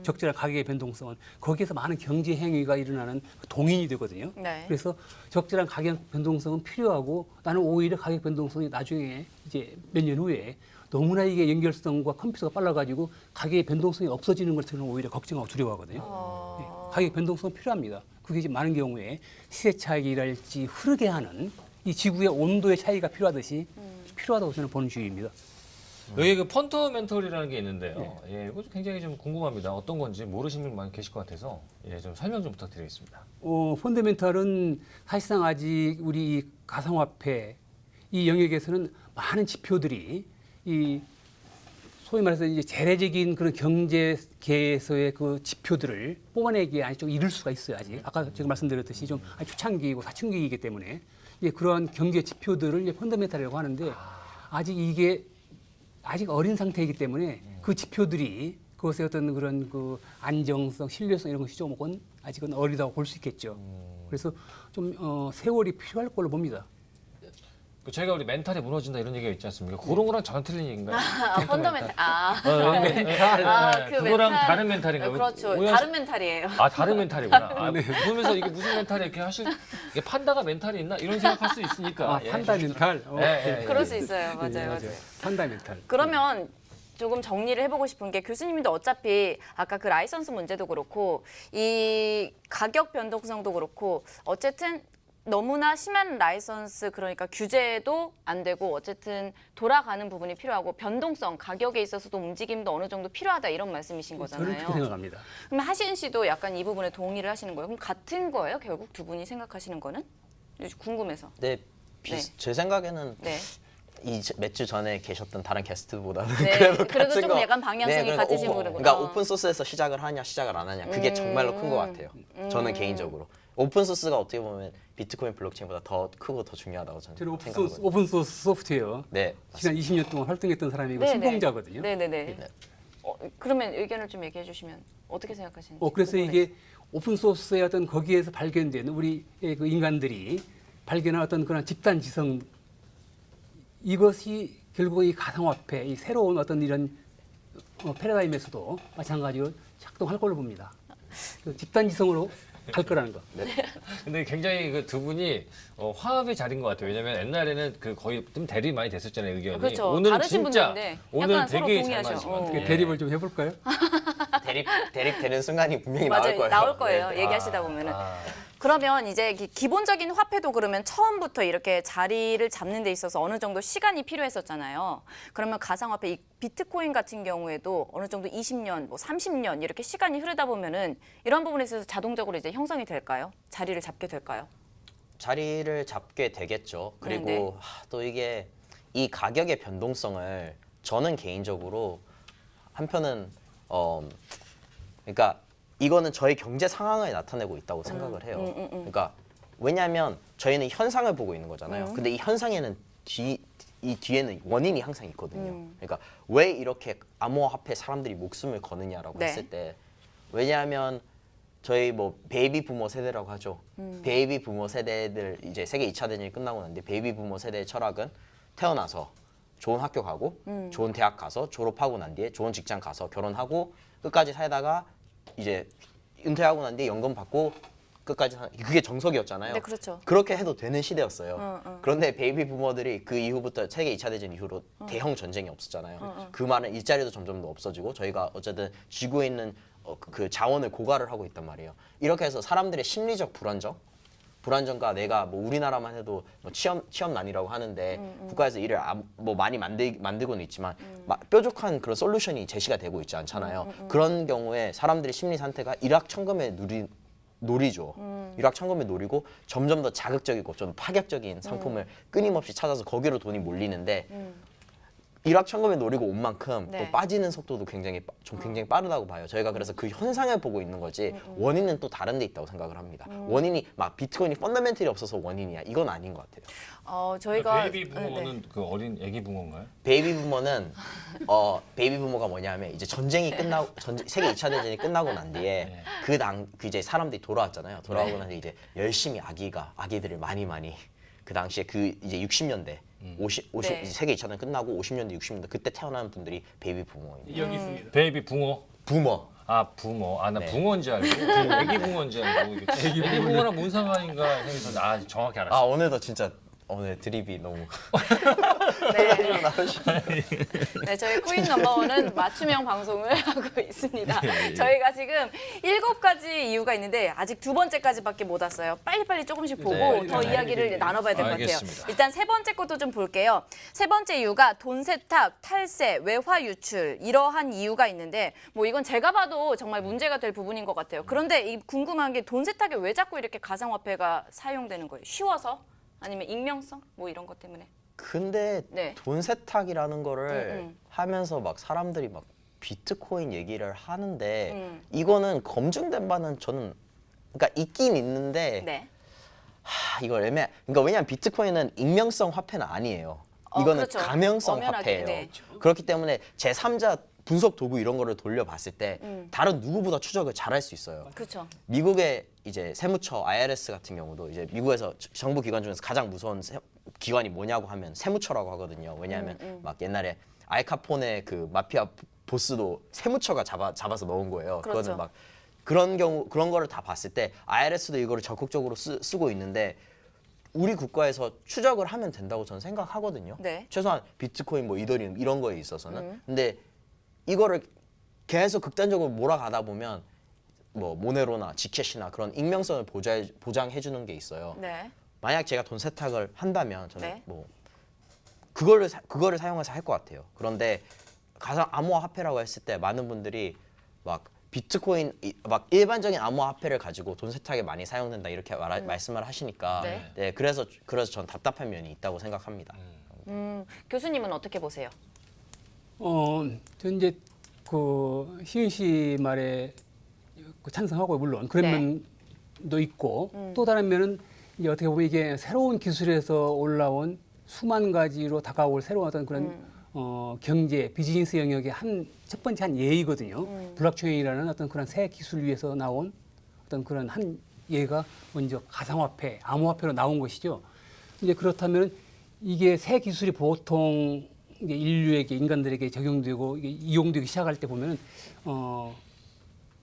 적절한 가격의 변동성은 거기에서 많은 경제 행위가 일어나는 동인이 되거든요. 네. 그래서 적절한 가격 변동성은 필요하고 나는 오히려 가격 변동성이 나중에 이제 몇 년 후에 너무나 이게 연결성과 컴퓨터가 빨라가지고 가격의 변동성이 없어지는 것을 저는 오히려 걱정하고 두려워하거든요. 네, 가격 변동성은 필요합니다. 그게 이제 많은 경우에 시세 차익이랄지 흐르게 하는 이 지구의 온도의 차이가 필요하듯이 필요하다고 저는 보는 주의입니다. 여기 그 펀더멘털이라는 게 있는데요. 예, 이거 굉장히 좀 궁금합니다. 어떤 건지 모르시는 분 많이 계실 것 같아서 좀 설명 좀 부탁드리겠습니다. 펀더멘털은 사실상 아직 우리 이 가상화폐 이 영역에서는 많은 지표들이 이 소위 말해서 이제 재래적인 그런 경제계에서의 그 지표들을 뽑아내기에 아직 좀 이를 수가 있어요. 아직 아까 제가 말씀드렸듯이 좀 아직 초창기이고 사춘기이기 때문에 그러한 경제 지표들을 이제 펀더멘털이라고 하는데 이게 아직 어린 상태이기 때문에 그 지표들이 그것의 어떤 그런 그 안정성, 신뢰성 이런 것이 조금은 아직은 어리다고 볼 수 있겠죠. 그래서 좀 세월이 필요할 걸로 봅니다. 저희가 우리 멘탈이 무너진다 이런 얘기가 있지 않습니까? 그런 거랑 전혀 틀린 얘기인가요? 펀더멘탈. 그거랑 다른 멘탈인가요? 그렇죠. 오해하시- 다른 멘탈이에요. 다른 멘탈이구나. 보면서 이게 무슨 멘탈이 이렇게 이게 판다가 멘탈이 있나 이런 생각할 수 있으니까. 판다멘탈. 그럴 수 있어요. 맞아요. 판다멘탈. 그러면 조금 정리를 해보고 싶은 게 교수님도 어차피 아까 그 라이선스 문제도 그렇고 이 가격 변동성도 그렇고 어쨌든 너무나 심한 라이선스 그러니까 규제도 안 되고 어쨌든 돌아가는 부분이 필요하고 변동성 가격에 있어서도 움직임도 어느 정도 필요하다 이런 말씀이신 저는 거잖아요. 그렇게 생각합니다. 그럼 하신 씨도 약간 이 부분에 동의를 하시는 거예요? 그럼 같은 거예요? 결국 두 분이 생각하시는 거는? 궁금해서. 네, 제 생각에는 네. 이 몇 주 전에 계셨던 다른 게스트보다는 네, 그래도 그래도 같은 좀 거. 약간 방향성이 그러니까 같으신 오픈, 분이구나. 그러니까 오픈 소스에서 시작을 하냐 시작을 안 하냐 그게 정말로 큰 것 같아요. 저는 개인적으로 오픈 소스가 어떻게 보면 비트코인 블록체인보다 더 크고 더 중요하다고 저는 저는 생각하거든요. 오픈 소스 소프트웨어 네, 지난 20년 동안 활동했던 사람이고 네네. 신봉자거든요. 네네네. 네. 그러면 의견을 좀 얘기해 주시면 어떻게 생각하시는지. 그래서 궁금해요. 이게 오픈 소스의 어떤 거기에서 발견된 우리 그 인간들이 발견한 어떤 그런 집단 지성 이것이 결국 이 가상화폐, 이 새로운 어떤 이런 패러다임에서도 마찬가지로 작동할 걸로 봅니다. 그 집단 지성으로 갈 거라는 거. 근데 굉장히 그 두 분이 화합의 자리인 것 같아요. 왜냐면 옛날에는 그 거의 좀 대립이 많이 됐었잖아요, 의견이. 그렇죠. 오늘은 다르신 진짜 분들인데 오늘은 약간 서로 되게 잘 동의하셔. 맞으신 것 같아요. 어. 대립을 좀 해볼까요? 대립되는 순간이 분명히 나올 맞아요. 거예요. 나올 거예요. 네. 얘기하시다 보면은. 그러면 이제 기본적인 화폐도 그러면 처음부터 이렇게 자리를 잡는 데 있어서 어느 정도 시간이 필요했었잖아요. 그러면 가상화폐 이 비트코인 같은 경우에도 어느 정도 20년, 뭐 30년 이렇게 시간이 흐르다 보면은 이런 부분에 있어서 자동적으로 이제 형성이 될까요? 자리를 잡게 될까요? 자리를 잡게 되겠죠. 그리고 네. 또 이게 이 가격의 변동성을 저는 개인적으로 한편은 그러니까 이거는 저희 경제 상황을 나타내고 있다고 생각을 해요. 그러니까 왜냐하면 저희는 현상을 보고 있는 거잖아요. 근데 이 현상에는 이 뒤에는 원인이 항상 있거든요. 그러니까 왜 이렇게 암호화폐 사람들이 목숨을 거느냐라고 네. 했을 때 왜냐하면 저희 뭐 베이비 부모 세대라고 하죠. 베이비 부모 세대들 이제 세계 2차 대전이 끝나고 났는데 베이비 부모 세대의 철학은 태어나서 좋은 학교 가고 좋은 대학 가서 졸업하고 난 뒤에 좋은 직장 가서 결혼하고 끝까지 살다가 이제 은퇴하고 난 뒤에 연금 받고 끝까지 그게 정석이었잖아요. 네, 그렇죠. 그렇게 해도 되는 시대였어요. 그런데 베이비 부모들이 그 이후부터 세계 2차 대전 이후로 대형 전쟁이 없었잖아요. 그 말은 일자리도 점점 더 없어지고 저희가 어쨌든 지구에 있는 그 자원을 고갈을 하고 있단 말이에요. 이렇게 해서 사람들의 심리적 불안정과 내가 뭐 우리나라만 해도 뭐 취업난이라고 하는데 국가에서 일을 뭐 많이 만들고는 있지만 뾰족한 그런 솔루션이 제시가 되고 있지 않잖아요. 그런 경우에 사람들의 심리 상태가 일확천금에 노리죠. 일확천금에 노리고 점점 더 자극적이고 좀 파격적인 상품을 끊임없이 찾아서 거기로 돈이 몰리는데 일확천금에 노리고 온 만큼 네. 또 빠지는 속도도 굉장히 빠르다고 봐요. 저희가 그래서 그 현상을 보고 있는 거지 원인은 또 다른 데 있다고 생각을 합니다. 원인이 막 비트코인이 펀더멘털이 없어서 원인이야. 이건 아닌 것 같아요. 저희가 베이비 부모는 그 어린 애기 붕어인가요? 베이비 부모는 베이비 부모가 뭐냐면 이제 전쟁이 끝나고 세계 2차 대전이 끝나고 난 뒤에 그 이제 사람들이 돌아왔잖아요. 돌아오고 나서 이제 열심히 아기들을 많이 그 당시에 그 이제 60년대 50 네. 이제 세계 2차 대전 끝나고 50년대 60년대 그때 태어난 분들이 베이비 부모입니다. 여기 있습니다. 베이비 붕어. 부모. 아 부모. 아 나 네. 붕어인 줄 알고. 애기 붕어인 줄 알고. 애기 붕어랑 뭔 상관인가 해서 정확히 알았어. 아 오늘도 진짜 오늘 드립이 너무 네, 저희 코인 넘버원은 맞춤형 방송을 하고 있습니다. 저희가 지금 7가지 이유가 있는데 아직 2번째까지밖에 못 왔어요. 빨리빨리 조금씩 보고 네, 더 네, 이야기를 나눠봐야 될 것 같아요. 알겠습니다. 일단 3번째 것도 좀 볼게요. 3번째 이유가 돈 세탁, 탈세, 외화 유출 이러한 이유가 있는데 뭐 이건 제가 봐도 정말 문제가 될 부분인 것 같아요. 그런데 궁금한 게 돈 세탁에 왜 자꾸 이렇게 가상화폐가 사용되는 거예요? 쉬워서? 아니면 익명성? 뭐 이런 것 때문에? 근데 네. 돈 세탁이라는 거를 하면서 막 사람들이 막 비트코인 얘기를 하는데 이거는 검증된 바는 저는 그러니까 있긴 있는데 네. 이걸 그러니까 왜냐면 비트코인은 익명성 화폐는 아니에요. 이거는 그렇죠. 가명성 엄연하게, 화폐예요. 네. 그렇기 때문에 제3자 분석 도구 이런 거를 돌려봤을 때 다른 누구보다 추적을 잘할 수 있어요. 그렇죠. 미국의 이제 세무처 IRS 같은 경우도 이제 미국에서 정부 기관 중에서 가장 무서운 기관이 뭐냐고 하면 세무처라고 하거든요. 왜냐하면 막 옛날에 알카포네 그 마피아 보스도 세무처가 잡아서 넣은 거예요. 그렇죠. 그거는 막 그런 거를 다 봤을 때 IRS도 이거를 적극적으로 쓰고 있는데 우리 국가에서 추적을 하면 된다고 저는 생각하거든요. 네. 최소한 비트코인 뭐 이더리움 이런 거에 있어서는. 근데 이거를 계속 극단적으로 몰아가다 보면 뭐 모네로나 지켓이나 그런 익명성을 보장해 주는 게 있어요. 네. 만약 제가 돈 세탁을 한다면 저는 네. 뭐 그거를 사용해서 할 것 같아요. 그런데 가상 암호화폐라고 했을 때 많은 분들이 막 비트코인 막 일반적인 암호화폐를 가지고 돈 세탁에 많이 사용된다 이렇게 말씀을 하시니까 네. 네, 그래서 전 답답한 면이 있다고 생각합니다. 교수님은 어떻게 보세요? 저 이제 그 시은 씨 말에 그 찬성하고 물론 그런 네. 면도 있고 또 다른 면은 이제 어떻게 보면 이게 새로운 기술에서 올라온 수만 가지로 다가올 새로운 어떤 그런 경제 비즈니스 영역의 첫 번째 한 예이거든요. 블록체인이라는 어떤 그런 새 기술 위에서 나온 어떤 그런 한 예가 먼저 가상화폐, 암호화폐로 나온 것이죠. 이제 그렇다면 이게 새 기술이 보통 이제 인류에게 인간들에게 적용되고 이게 이용되기 시작할 때 보면은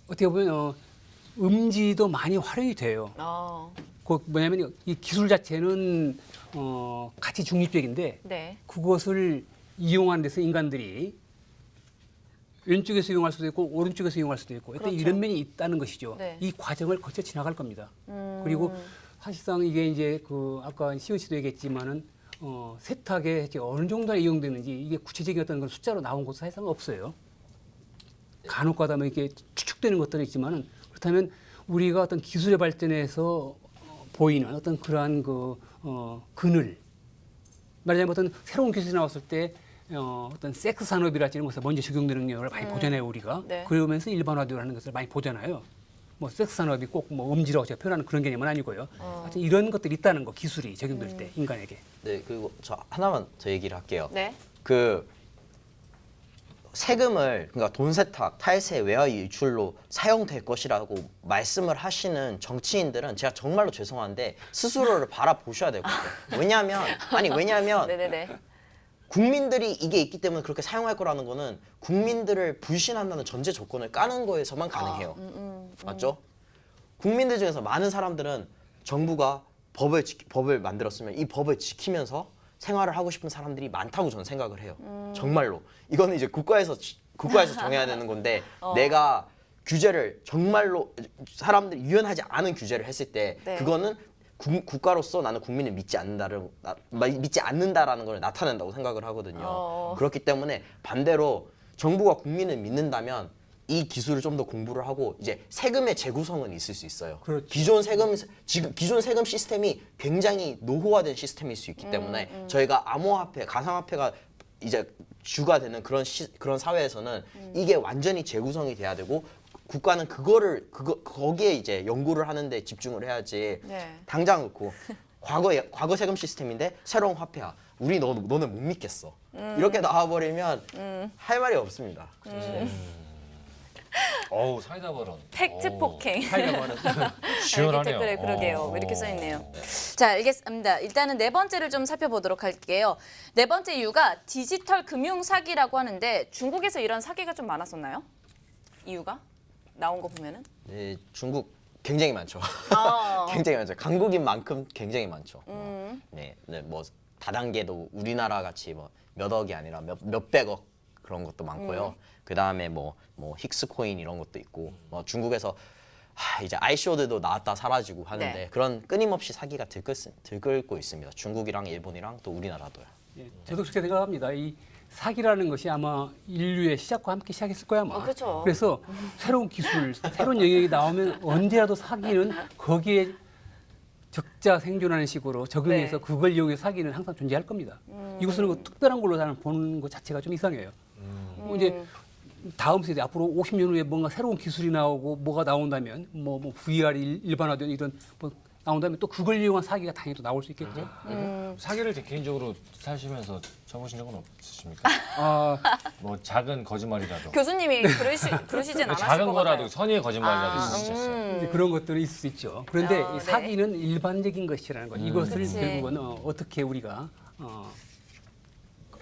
어떻게 보면 음지도 많이 활용이 돼요. 그 뭐냐면 이 기술 자체는 가치 중립적인데 네. 그것을 이용하는 데서 인간들이 왼쪽에서 이용할 수도 있고 오른쪽에서 이용할 수도 있고 그렇죠. 이런 면이 있다는 것이죠. 네. 이 과정을 거쳐 지나갈 겁니다. 그리고 사실상 이게 이제 그 아까 시은 씨도 얘기했지만은 세탁에 이제 어느 정도나 이용되는지 이게 구체적인 어떤 걸 숫자로 나온 곳은 사실상 없어요. 간혹가다 뭐 이렇게 추측되는 것들은 있지만은 그렇다면 우리가 어떤 기술의 발전에서 보이는 어떤 그러한 그늘 말하자면 어떤 새로운 기술이 나왔을 때 어떤 섹스 산업이랄지 이런 것에 먼저 적용되는 경우를 많이 보잖아요 우리가. 네. 그러면서 일반화되는 것을 많이 보잖아요. 뭐 섹스 산업이 꼭 뭐 음지라고 제가 표현하는 그런 개념은 아니고요. 하여튼 이런 것들이 있다는 거 기술이 적용될 때 인간에게. 네, 그리고 저 하나만 더 얘기를 할게요. 네. 그 세금을 그러니까 돈 세탁, 탈세, 외화 유출로 사용될 것이라고 말씀을 하시는 정치인들은 제가 정말로 죄송한데 스스로를 바라보셔야 될 것 같아요. 왜냐하면 네네네. 국민들이 이게 있기 때문에 그렇게 사용할 거라는 거는 국민들을 불신한다는 전제 조건을 까는 거에서만 가능해요. 맞죠? 국민들 중에서 많은 사람들은 정부가 법을 만들었으면 이 법을 지키면서 생활을 하고 싶은 사람들이 많다고 저는 생각을 해요. 정말로. 이거는 이제 국가에서 정해야 되는 건데 내가 규제를 정말로 사람들이 유연하지 않은 규제를 했을 때 네. 그거는 국가로서 나는 국민을 믿지 않는다라는 걸 나타낸다고 생각을 하거든요. 그렇기 때문에 반대로 정부가 국민을 믿는다면 이 기술을 좀 더 공부를 하고 이제 세금의 재구성은 있을 수 있어요. 그렇죠. 기존 세금 시스템이 굉장히 노후화된 시스템일 수 있기 때문에 저희가 암호화폐, 가상화폐가 이제 주가 되는 그런 사회에서는 이게 완전히 재구성이 돼야 되고 국가는 거기에 이제 연구를 하는데 집중을 해야지. 네. 당장 놓고 과거 세금 시스템인데 새로운 화폐야. 너는 못 믿겠어. 이렇게 나와버리면 할 말이 없습니다. 어우 사이다 발언. 팩트 오, 폭행. 시원하네요. 댓글에 그러게요. 어. 이렇게 써 있네요. 자, 알겠습니다. 일단은 네 번째를 좀 살펴보도록 할게요. 네 번째 이유가 디지털 금융 사기라고 하는데 중국에서 이런 사기가 좀 많았었나요? 이유가 나온 거 보면은. 네, 중국 굉장히 많죠. 아. 굉장히 많죠. 강국인 만큼 굉장히 많죠. 네, 뭐 다단계도 우리나라 같이 뭐 몇 억이 아니라 몇백억 그런 것도 많고요. 그 다음에 뭐 힉스 코인 이런 것도 있고 뭐 중국에서 이제 아이쇼드도 나왔다 사라지고 하는데 네. 그런 끊임없이 사기가 들끓고 있습니다. 중국이랑 일본이랑 또 우리나라도요. 예, 저도 그렇게 생각합니다. 이 사기라는 것이 아마 인류의 시작과 함께 시작했을 거야 아마. 그렇죠. 그래서 새로운 기술, 새로운 영역이 나오면 언제라도 사기는 거기에 적자 생존하는 식으로 적응해서 네. 그걸 이용해서 사기는 항상 존재할 겁니다. 이것은 그 특별한 걸로 나는 보는 것 자체가 좀 이상해요. 이제 다음 세대 앞으로 50년 후에 뭔가 새로운 기술이 나오고 뭐가 나온다면 뭐 VR이 일반화된 이런 뭐 나온다면 또 그걸 이용한 사기가 당연히 또 나올 수 있겠죠. 사기를 개인적으로 사시면서 쳐보신 적은 없으십니까? 아, 뭐 작은 거짓말이라도. 교수님이 그러시진 않았을 작은 것 거라도 같아요. 선의의 거짓말이라도 있으셨어요. 이제 그런 것들이 있을 수 있죠. 그런데 네. 이 사기는 일반적인 것이라는 거. 이것을 그치. 결국은 어떻게 우리가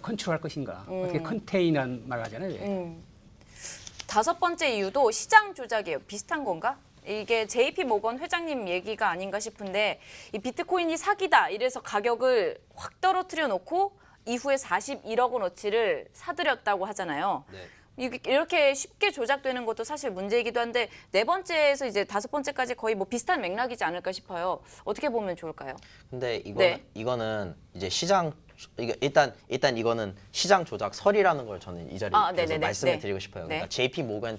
컨트롤할 것인가. 어떻게 컨테인한 말 하잖아요. 왜. 다섯 번째 이유도 시장 조작이에요. 비슷한 건가? 이게 JP 모건 회장님 얘기가 아닌가 싶은데 이 비트코인이 사기다 이래서 가격을 확 떨어뜨려 놓고 이후에 41억 원어치를 사들였다고 하잖아요. 네. 이렇게 쉽게 조작되는 것도 사실 문제이기도 한데 네 번째에서 이제 다섯 번째까지 거의 뭐 비슷한 맥락이지 않을까 싶어요. 어떻게 보면 좋을까요? 근데 네. 이거는 이제 일단 이거는 시장 조작설이라는 걸 저는 이 자리에서 네네네. 말씀을 네. 드리고 싶어요. 네. 그러니까 JP 모건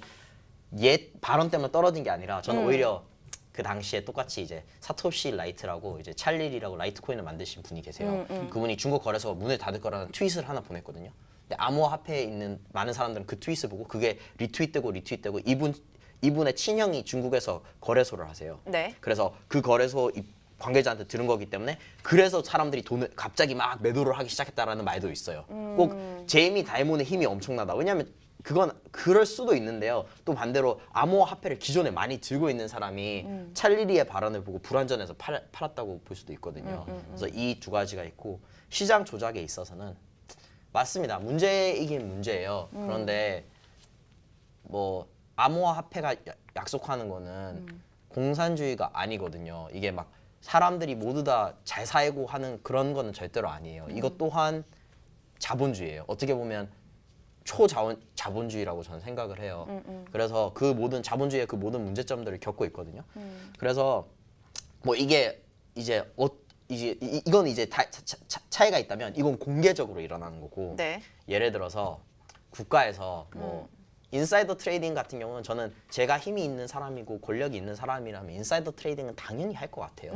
옛 발언 때문에 떨어진 게 아니라 저는 오히려 그 당시에 똑같이 이제 사토시 라이트라고 이제 찰릴이라고 라이트코인을 만드신 분이 계세요. 그분이 중국 거래소가 문을 닫을 거라는 트윗을 하나 보냈거든요. 근데 암호화폐에 있는 많은 사람들은 그 트윗을 보고 그게 리트윗되고 이분의 친형이 중국에서 거래소를 하세요. 네. 그래서 그 거래소 관계자한테 들은 거기 때문에 그래서 사람들이 돈을 갑자기 막 매도를 하기 시작했다라는 말도 있어요. 꼭 제이미 다이몬의 힘이 엄청나다. 왜냐하면 그건 그럴 수도 있는데요. 또 반대로 암호화폐를 기존에 많이 들고 있는 사람이 찰리리의 발언을 보고 불안전해서 팔았다고 볼 수도 있거든요. 그래서 이 두 가지가 있고 시장 조작에 있어서는 맞습니다. 문제이긴 문제예요. 그런데 뭐 암호화폐가 약속하는 거는 공산주의가 아니거든요. 이게 막 사람들이 모두 다 잘 살고 하는 그런 거는 절대로 아니에요. 이것 또한 자본주의예요. 어떻게 보면 초자본주의라고 저는 생각을 해요. 그래서 그 모든 자본주의의 그 모든 문제점들을 겪고 있거든요. 그래서 뭐 이게 이제 이건 이제 차이가 있다면 이건 공개적으로 일어나는 거고 네. 예를 들어서 국가에서 뭐 인사이더 트레이딩 같은 경우는 저는 제가 힘이 있는 사람이고 권력이 있는 사람이라면 인사이더 트레이딩은 당연히 할 것 같아요.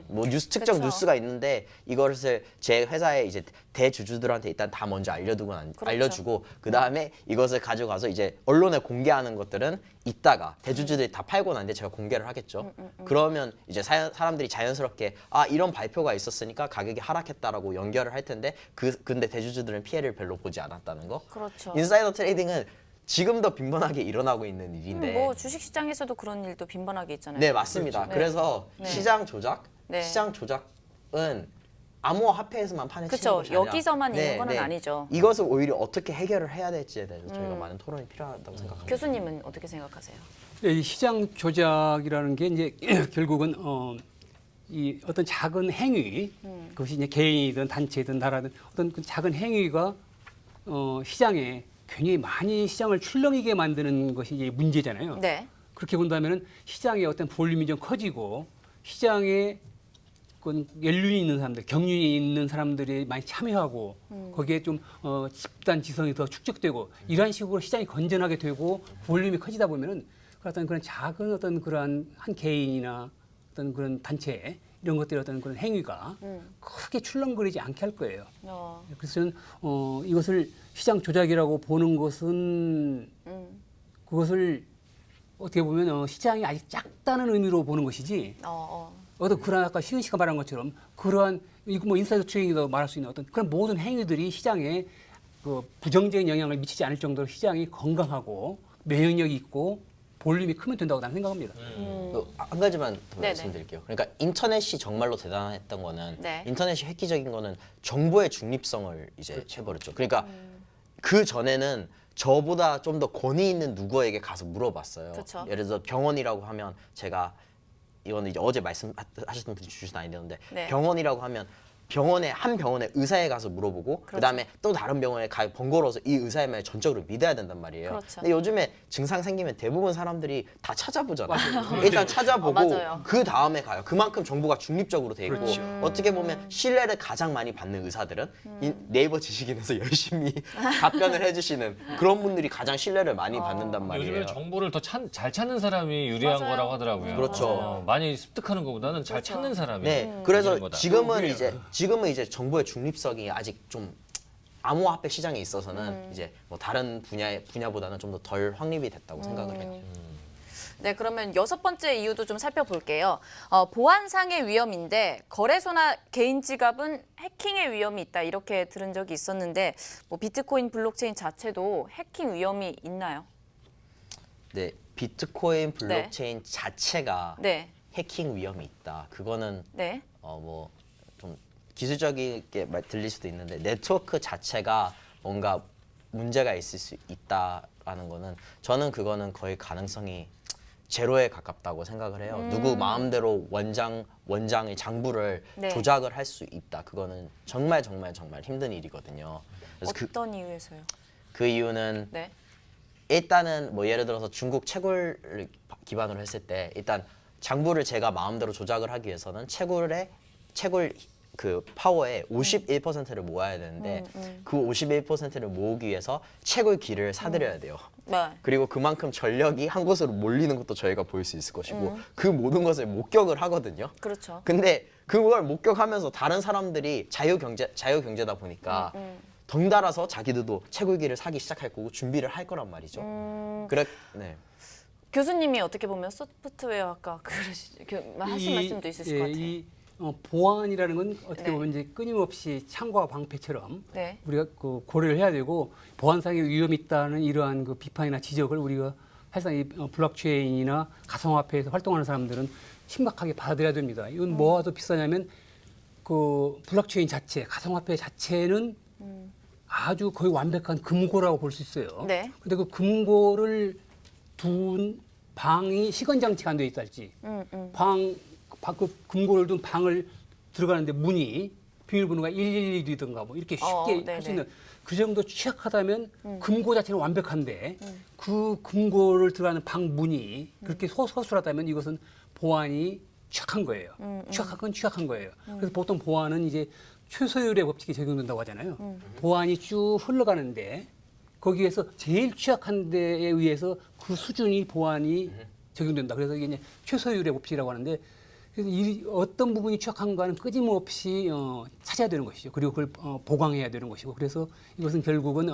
뭐 특정 그쵸. 뉴스가 있는데 이것을 제 회사의 이제 대주주들한테 일단 다 먼저 알려주고 그 다음에 이것을 가져가서 이제 언론에 공개하는 것들은 이따가 대주주들이 다 팔고 난 뒤에 제가 공개를 하겠죠. 그러면 이제 사람들이 자연스럽게 아 이런 발표가 있었으니까 가격이 하락했다라고 연결을 할 텐데 근데 대주주들은 피해를 별로 보지 않았다는 거. 그렇죠. 인사이더 트레이딩은 지금도 빈번하게 일어나고 있는 일인데. 뭐 주식시장에서도 그런 일도 빈번하게 있잖아요. 네 맞습니다. 그렇죠. 그래서 네. 시장 조작, 네. 시장 조작은 암호화폐에서만 파는 그쵸. 치는 것이 아니라 여기서만 있는 거는 아니죠. 이것을 오히려 어떻게 해결을 해야 될지에 대해서 저희가 많은 토론이 필요하다고 생각합니다. 교수님은 어떻게 생각하세요? 네, 이 시장 조작이라는 게 이제 결국은 이 어떤 작은 행위, 그것이 이제 개인이든 단체든 나라든 어떤 그 작은 행위가 시장에 굉장히 많이 시장을 출렁이게 만드는 것이 이제 문제잖아요. 네. 그렇게 본다면은 시장의 어떤 볼륨이 좀 커지고 시장에 그 연륜이 있는 사람들, 경륜이 있는 사람들이 많이 참여하고 거기에 좀 집단 지성이 더 축적되고 이러한 식으로 시장이 건전하게 되고 볼륨이 커지다 보면은 어떤 그런 작은 어떤 그러한 한 개인이나 어떤 그런 단체 이런 것들의 어떤 그런 행위가 크게 출렁거리지 않게 할 거예요. 그래서 저는 이것을 시장 조작이라고 보는 것은 그것을 어떻게 보면 시장이 아직 작다는 의미로 보는 것이지 어떤 그런 아까 시은 씨가 말한 것처럼 그러한 이거 뭐 인사이더 트레이딩도 말할 수 있는 어떤 그런 모든 행위들이 시장에 그 부정적인 영향을 미치지 않을 정도로 시장이 건강하고 면역력이 있고 볼륨이 크면 된다고 나는 생각합니다. 한 가지만 더 네네. 말씀드릴게요. 그러니까 인터넷이 정말로 대단했던 거는 네. 인터넷이 획기적인 거는 정보의 중립성을 이제 해버렸죠. 그러니까 그 전에는 저보다 좀 더 권위 있는 누구에게 가서 물어봤어요. 그쵸. 예를 들어 병원이라고 하면 제가 이거는 이제 어제 말씀하셨던 분이 주신 아이디어인데 네. 병원이라고 하면 한 병원에 의사에 가서 물어보고 그렇죠. 그다음에 또 다른 병원에 가 번거로워서 이 의사의 말을 전적으로 믿어야 된단 말이에요. 그렇죠. 근데 요즘에 증상 생기면 대부분 사람들이 다 찾아보잖아요. 일단 찾아보고 맞아요. 그 다음에 가요. 그만큼 정보가 중립적으로 돼 있고 그렇죠. 어떻게 보면 신뢰를 가장 많이 받는 의사들은 이 네이버 지식인에서 열심히 답변을 해주시는 그런 분들이 가장 신뢰를 많이 받는단 말이에요. 요즘에 정보를 더 잘 찾는 사람이 유리한 맞아요. 거라고 하더라고요. 그렇죠. 많이 습득하는 것보다는 잘 그렇죠. 찾는 사람이. 네, 이기는 그래서 거다. 지금은 이제 정보의 중립성이 아직 좀 암호화폐 시장에 있어서는 이제 뭐 다른 분야보다는 좀 더 덜 확립이 됐다고 생각을 해요. 네, 그러면 여섯 번째 이유도 좀 살펴볼게요. 보안상의 위험인데 거래소나 개인 지갑은 해킹의 위험이 있다 이렇게 들은 적이 있었는데 뭐 비트코인 블록체인 자체도 해킹 위험이 있나요? 네, 비트코인 블록체인 자체가 네, 해킹 위험이 있다. 그거는 네, 뭐 좀 기술적이게 들릴 수도 있는데 네트워크 자체가 뭔가 문제가 있을 수 있다라는 거는 저는 그거는 거의 가능성이 제로에 가깝다고 생각을 해요. 누구 마음대로 원장의 장부를 네. 조작을 할 수 있다. 그거는 정말 힘든 일이거든요. 그래서 어떤 이유에서요? 그 이유는 네, 일단은 뭐 예를 들어서 중국 채굴을 기반으로 했을 때 일단 장부를 제가 마음대로 조작을 하기 위해서는 채굴 그 파워의 51%를 모아야 되는데 그 51%를 모으기 위해서 채굴기를 사들여야 돼요. 네. 그리고 그만큼 전력이 한 곳으로 몰리는 것도 저희가 볼 수 있을 것이고 그 모든 것을 목격을 하거든요. 그렇죠. 근데 그걸 목격하면서 다른 사람들이 자유경제다 보니까 덩달아서 자기들도 채굴기를 사기 시작할 거고 준비를 할 거란 말이죠. 네. 교수님이 어떻게 보면 소프트웨어학과 하신 말씀도 있으실 것 같아요. 보안이라는 건 어떻게 네. 보면 이제 끊임없이 창과 방패처럼 네. 우리가 그 고려를 해야 되고 보안상의 위험이 있다는 이러한 그 비판이나 지적을 우리가 사실상 이 블록체인이나 가상화폐에서 활동하는 사람들은 심각하게 받아들여야 됩니다. 이건 뭐가 더 비싸냐면 그 블록체인 자체, 가상화폐 자체는 아주 거의 완벽한 금고라고 볼 수 있어요. 네. 근데 그 금고를 둔 방이 시건 장치가 안 돼 있달지 그 금고를 둔 방을 들어가는데 문이 비밀번호가 112든가 뭐 이렇게 쉽게 할 수 있는 그 정도 취약하다면 금고 자체는 완벽한데 그 금고를 들어가는 방 문이 그렇게 소수하다면 이것은 보안이 취약한 거예요. 취약한 건 취약한 거예요. 그래서 보통 보안은 이제 최소율의 법칙이 적용된다고 하잖아요. 보안이 쭉 흘러가는데 거기에서 제일 취약한 데에 의해서 그 수준이 보안이 적용된다. 그래서 이게 이제 최소율의 법칙이라고 하는데 그래서 어떤 부분이 취약한가는 끊임없이 찾아야 되는 것이죠. 그리고 그걸 보강해야 되는 것이고 그래서 이것은 결국은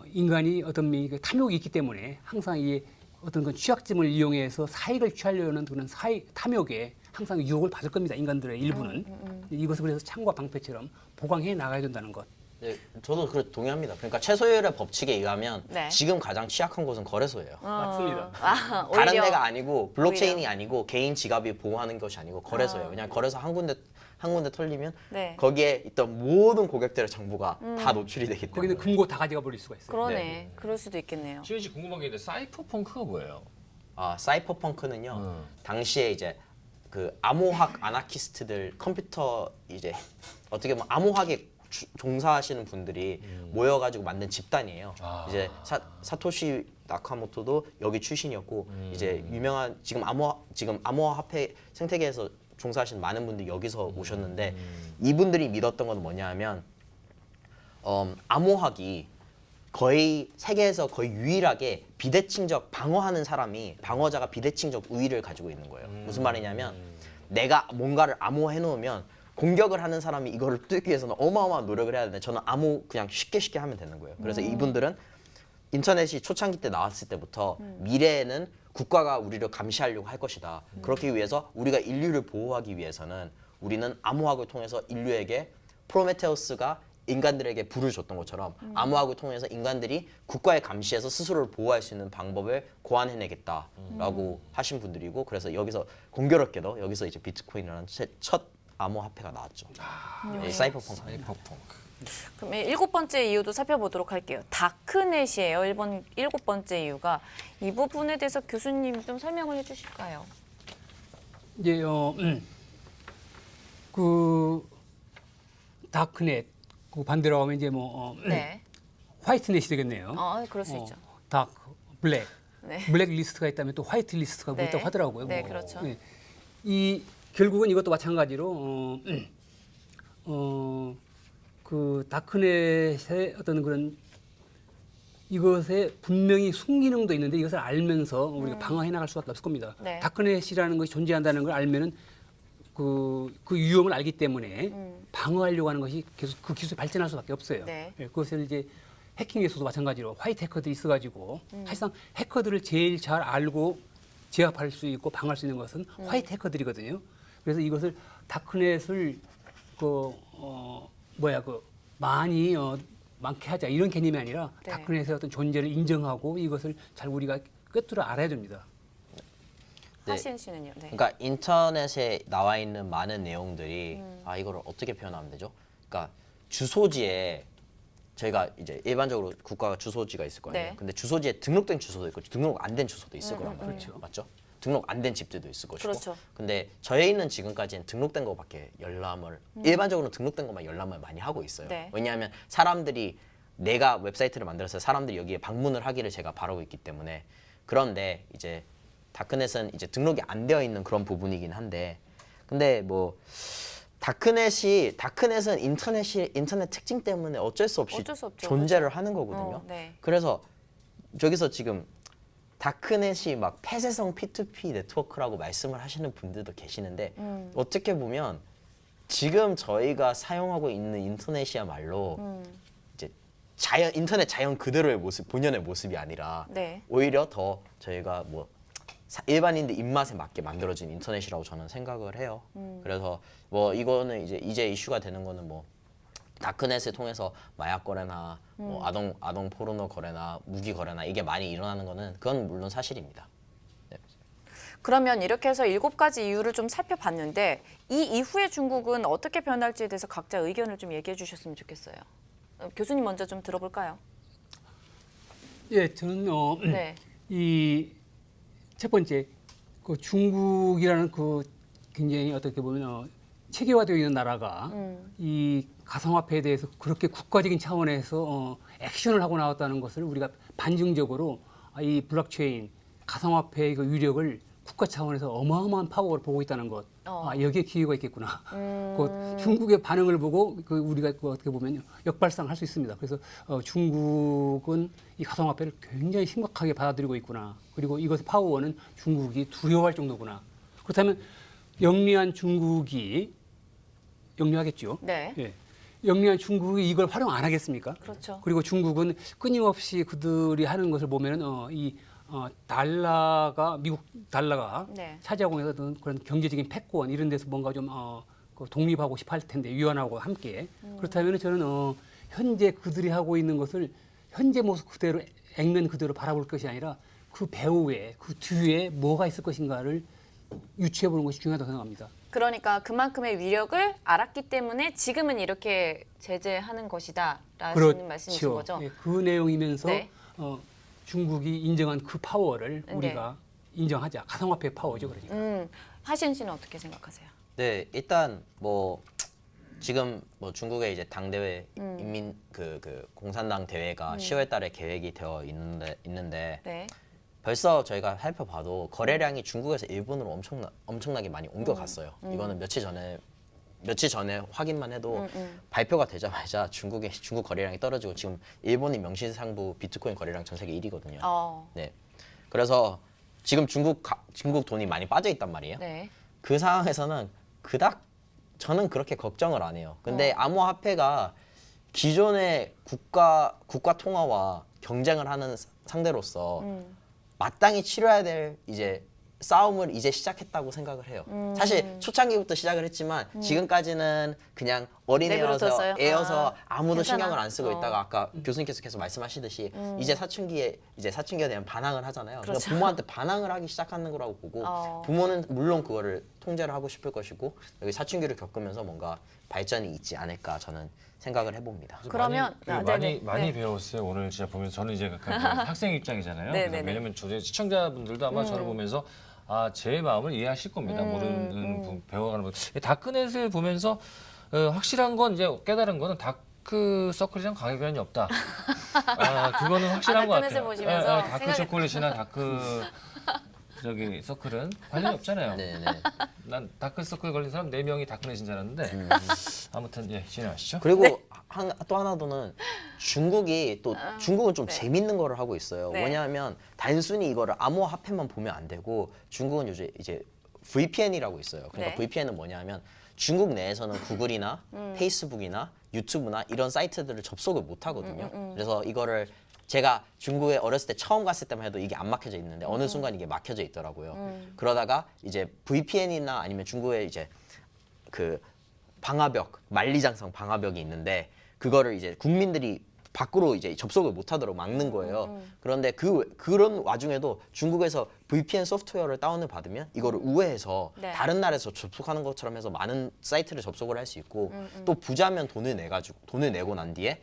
인간이 어떤 탐욕이 있기 때문에 항상 이 어떤 그 취약점을 이용해서 사익을 취하려는 그런 탐욕에 항상 유혹을 받을 겁니다. 인간들의 일부는 이것을 그래서 창과 방패처럼 보강해 나가야 된다는 것. 네, 저도 동의합니다. 그러니까 최소율의 법칙에 의하면 네. 지금 가장 취약한 곳은 거래소예요. 맞습니다. 다른 오히려 데가 아니고 블록체인이 아니고 개인 지갑이 보호하는 것이 아니고 거래소예요. 그냥 거래소 한 군데 털리면 네. 거기에 있던 모든 고객들의 정보가 다 노출이 되기 때문에. 거기는 금고 다 가져가 버릴 수가 있어요. 그러네. 그럴 수도 있겠네요. 지현 씨 궁금한 게 있는데 사이퍼펑크가 뭐예요? 사이퍼펑크는요. 당시에 이제 그 암호학 아나키스트들 컴퓨터 이제 어떻게 보면 암호학에 종사하시는 분들이 모여가지고 만든 집단이에요. 이제 사토시 나카모토도 여기 출신이었고 이제 유명한 지금 암호화폐 생태계에서 종사하시는 많은 분들이 여기서 오셨는데 이분들이 믿었던 건 뭐냐하면 암호학이 거의 세계에서 거의 유일하게 비대칭적 방어하는 사람이 방어자가 비대칭적 우위를 가지고 있는 거예요. 무슨 말이냐면 내가 뭔가를 암호해 놓으면 공격을 하는 사람이 이거를 뚫기 위해서는 어마어마한 노력을 해야 되는데 저는 암호 그냥 쉽게 하면 되는 거예요. 그래서 이분들은 인터넷이 초창기 때 나왔을 때부터 미래에는 국가가 우리를 감시하려고 할 것이다. 그렇기 위해서 우리가 인류를 보호하기 위해서는 우리는 암호학을 통해서 인류에게 프로메테우스가 인간들에게 불을 줬던 것처럼 암호학을 통해서 인간들이 국가의 감시에서 스스로를 보호할 수 있는 방법을 고안해내겠다라고 하신 분들이고 그래서 여기서 공교롭게도 여기서 이제 비트코인이라는 첫 암호화폐가 나왔죠. 사이퍼펑크. 그럼 7번째 이유도 살펴보도록 할게요. 다크넷이에요. 7번째 이유가 이 부분에 대해서 교수님 좀 설명을 해주실까요? 이제 그 다크넷 그 반대로 하면 이제 네. 화이트넷이 되겠네요. 그럴 수 있죠. 다크, 블랙, 네. 블랙 리스트가 있다면 또 화이트 리스트가 네. 있다고 하더라고요. 네, 그렇죠. 이 결국은 이것도 마찬가지로 그 다크넷의 어떤 그런 이것에 분명히 순기능도 있는데 이것을 알면서 우리가 방어해 나갈 수밖에 없을 겁니다. 네. 다크넷이라는 것이 존재한다는 걸 알면은 그 위험을 알기 때문에 방어하려고 하는 것이 계속 그 기술이 발전할 수밖에 없어요. 네. 그것을 이제 해킹에서도 마찬가지로 화이트 해커들이 있어가지고 사실상 해커들을 제일 잘 알고 제압할 수 있고 방어할 수 있는 것은 화이트 해커들이거든요. 그래서 이것을 다크넷을 많이 많게 하자 이런 개념이 아니라 네. 다크넷의 어떤 존재를 인정하고 이것을 잘 우리가 꿰뚫어 알아야 됩니다. 네. 하시은 씨는요? 네. 그러니까 인터넷에 나와 있는 많은 내용들이 이거를 어떻게 표현하면 되죠? 그러니까 주소지에 저희가 이제 일반적으로 국가가 주소지가 있을 거예요. 네. 근데 주소지에 등록된 주소도 있고 등록 안 된 주소도 있을 거란 말이죠. 맞죠? 등록 안 된 집들도 있을 것이고. 그렇죠. 근데 저희는 지금까지는 등록된 것밖에 열람을 일반적으로 등록된 것만 열람을 많이 하고 있어요. 네. 왜냐하면 사람들이 내가 웹사이트를 만들어서 사람들이 여기에 방문을 하기를 제가 바라고 있기 때문에. 그런데 이제 다크넷은 이제 등록이 안 되어 있는 그런 부분이긴 한데, 근데 뭐 다크넷은 인터넷 특징 때문에 어쩔 수 없이 어쩔 수 없죠. 존재를 하는 거거든요. 네. 그래서 저기서 지금 다크넷이 막 폐쇄성 P2P 네트워크라고 말씀을 하시는 분들도 계시는데, 어떻게 보면 지금 저희가 사용하고 있는 인터넷이야말로 이제 인터넷 자연 그대로의 모습, 본연의 모습이 아니라 네. 오히려 더 저희가 뭐 일반인들 입맛에 맞게 만들어진 인터넷이라고 저는 생각을 해요. 그래서 뭐 이거는 이제 이슈가 되는 거는 뭐 다크넷을 통해서 마약 거래나 뭐 아동 포르노 거래나 무기 거래나 이게 많이 일어나는 거는 그건 물론 사실입니다. 네. 그러면 이렇게 해서 7가지 이유를 좀 살펴봤는데 이 이후에 중국은 어떻게 변할지에 대해서 각자 의견을 좀 얘기해 주셨으면 좋겠어요. 교수님 먼저 좀 들어볼까요? 예, 저는 네. 이 첫 번째 그 중국이라는 그 굉장히 어떻게 보면 체계화되어 있는 나라가 이 가상화폐에 대해서 그렇게 국가적인 차원에서 액션을 하고 나왔다는 것을 우리가 반증적으로 이 블록체인 가상화폐의 그 위력을 국가 차원에서 어마어마한 파워를 보고 있다는 것. 여기에 기회가 있겠구나. 그 중국의 반응을 보고 그 우리가 그 어떻게 보면 역발상할 수 있습니다. 그래서 중국은 이 가상화폐를 굉장히 심각하게 받아들이고 있구나. 그리고 이것의 파워는 중국이 두려워할 정도구나. 그렇다면 영리한 중국이 영리하겠죠. 네. 예. 영리한 중국이 이걸 활용 안 하겠습니까? 그렇죠. 그리고 중국은 끊임없이 그들이 하는 것을 보면은 달러가 미국 달러가 네. 차지하고 있는 어떤 그런 경제적인 패권 이런 데서 뭔가 좀 그 독립하고 싶어 할 텐데 위안하고 함께 그렇다면 저는 현재 그들이 하고 있는 것을 현재 모습 그대로 액면 그대로 바라볼 것이 아니라 그 배후에 그 뒤에 뭐가 있을 것인가를 유추해 보는 것이 중요하다고 생각합니다. 그러니까 그만큼의 위력을 알았기 때문에 지금은 이렇게 제재하는 것이다라는 그렇죠. 말씀이신 거죠? 예, 그 내용이면서 네. 중국이 인정한 그 파워를 우리가 인정하자. 가상화폐 파워죠, 그러니까. 하신 씨는 어떻게 생각하세요? 네, 일단 뭐 지금 뭐 중국의 이제 당대회 인민 그 공산당 대회가 10월 달에 계획이 되어 있는데 네. 벌써 저희가 살펴봐도 거래량이 중국에서 일본으로 엄청나게 많이 옮겨갔어요. 이거는 며칠 전에 확인만 해도 발표가 되자마자 중국 거래량이 떨어지고 지금 일본이 명실상부 비트코인 거래량 전 세계 1위거든요. 네. 그래서 지금 중국 돈이 많이 빠져 있단 말이에요. 네. 그 상황에서는 그닥 저는 그렇게 걱정을 안 해요. 근데 암호화폐가 기존의 국가 통화와 경쟁을 하는 상대로서 마땅히 치러야 될 이제 싸움을 이제 시작했다고 생각을 해요. 사실 초창기부터 시작을 했지만 지금까지는 그냥 내버려뒀어요? 애여서 아무도 괜찮아. 신경을 안 쓰고 있다가 아까 교수님께서 계속 말씀하시듯이 이제 사춘기에 대한 반항을 하잖아요. 그렇죠. 그러니까 부모한테 반항을 하기 시작하는 거라고 보고 부모는 물론 그거를 통제를 하고 싶을 것이고 여기 사춘기를 겪으면서 뭔가 발전이 있지 않을까 저는 생각을 해봅니다. 그러면 많이 배웠어요. 오늘 진짜 보면서 저는 이제 학생 입장이잖아요. 네네네. 그래서 왜냐면 저희 시청자분들도 아마 저를 보면서 제 마음을 이해하실 겁니다. 모르는 배워가는 분. 다크넷을 보면서 확실한 건 이제 깨달은 거는 다크 서클이랑 관련이 없다. 그거는 확실한 것 다크넷을 같아요. 보시면서 다크 초콜릿이나 다크 서클은 관련이 없잖아요. 네네. 난 다크 서클 걸린 사람 4명이 다크넷인 줄 알았는데 아무튼 진행하시죠. 그리고 또 하나 더는 중국은 좀 재밌는 거를 하고 있어요. 네. 뭐냐면 단순히 이거를 암호화폐만 보면 안 되고 중국은 요즘 이제 VPN이라고 있어요. 그러니까 네. VPN은 뭐냐면 중국 내에서는 구글이나 페이스북이나 유튜브나 이런 사이트들을 접속을 못 하거든요. 그래서 이거를 제가 중국에 어렸을 때 처음 갔을 때만 해도 이게 안 막혀져 있는데 어느 순간 이게 막혀져 있더라고요. 그러다가 이제 VPN이나 아니면 중국에 이제 그 만리장성 방화벽이 있는데 그거를 이제 국민들이 밖으로 이제 접속을 못 하도록 막는 거예요. 그런데 그런 와중에도 중국에서 VPN 소프트웨어를 다운을 받으면 이거를 우회해서 네. 다른 나라에서 접속하는 것처럼 해서 많은 사이트를 접속을 할 수 있고 또 부자면 돈을 내고 난 뒤에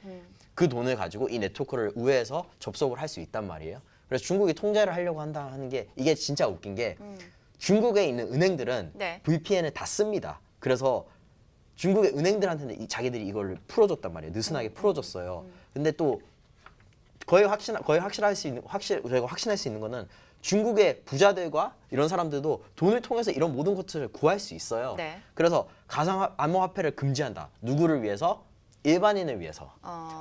그 돈을 가지고 이 네트워크를 우회해서 접속을 할 수 있단 말이에요. 그래서 중국이 통제를 하려고 한다 하는 게 이게 진짜 웃긴 게 중국에 있는 은행들은 네. VPN을 다 씁니다. 그래서 중국의 은행들한테는 자기들이 이걸 풀어줬단 말이에요. 느슨하게 풀어줬어요. 근데 또 저희가 확신할 수 있는 거는 중국의 부자들과 이런 사람들도 돈을 통해서 이런 모든 것들을 구할 수 있어요. 네. 그래서 암호화폐를 금지한다. 누구를 위해서? 일반인을 위해서.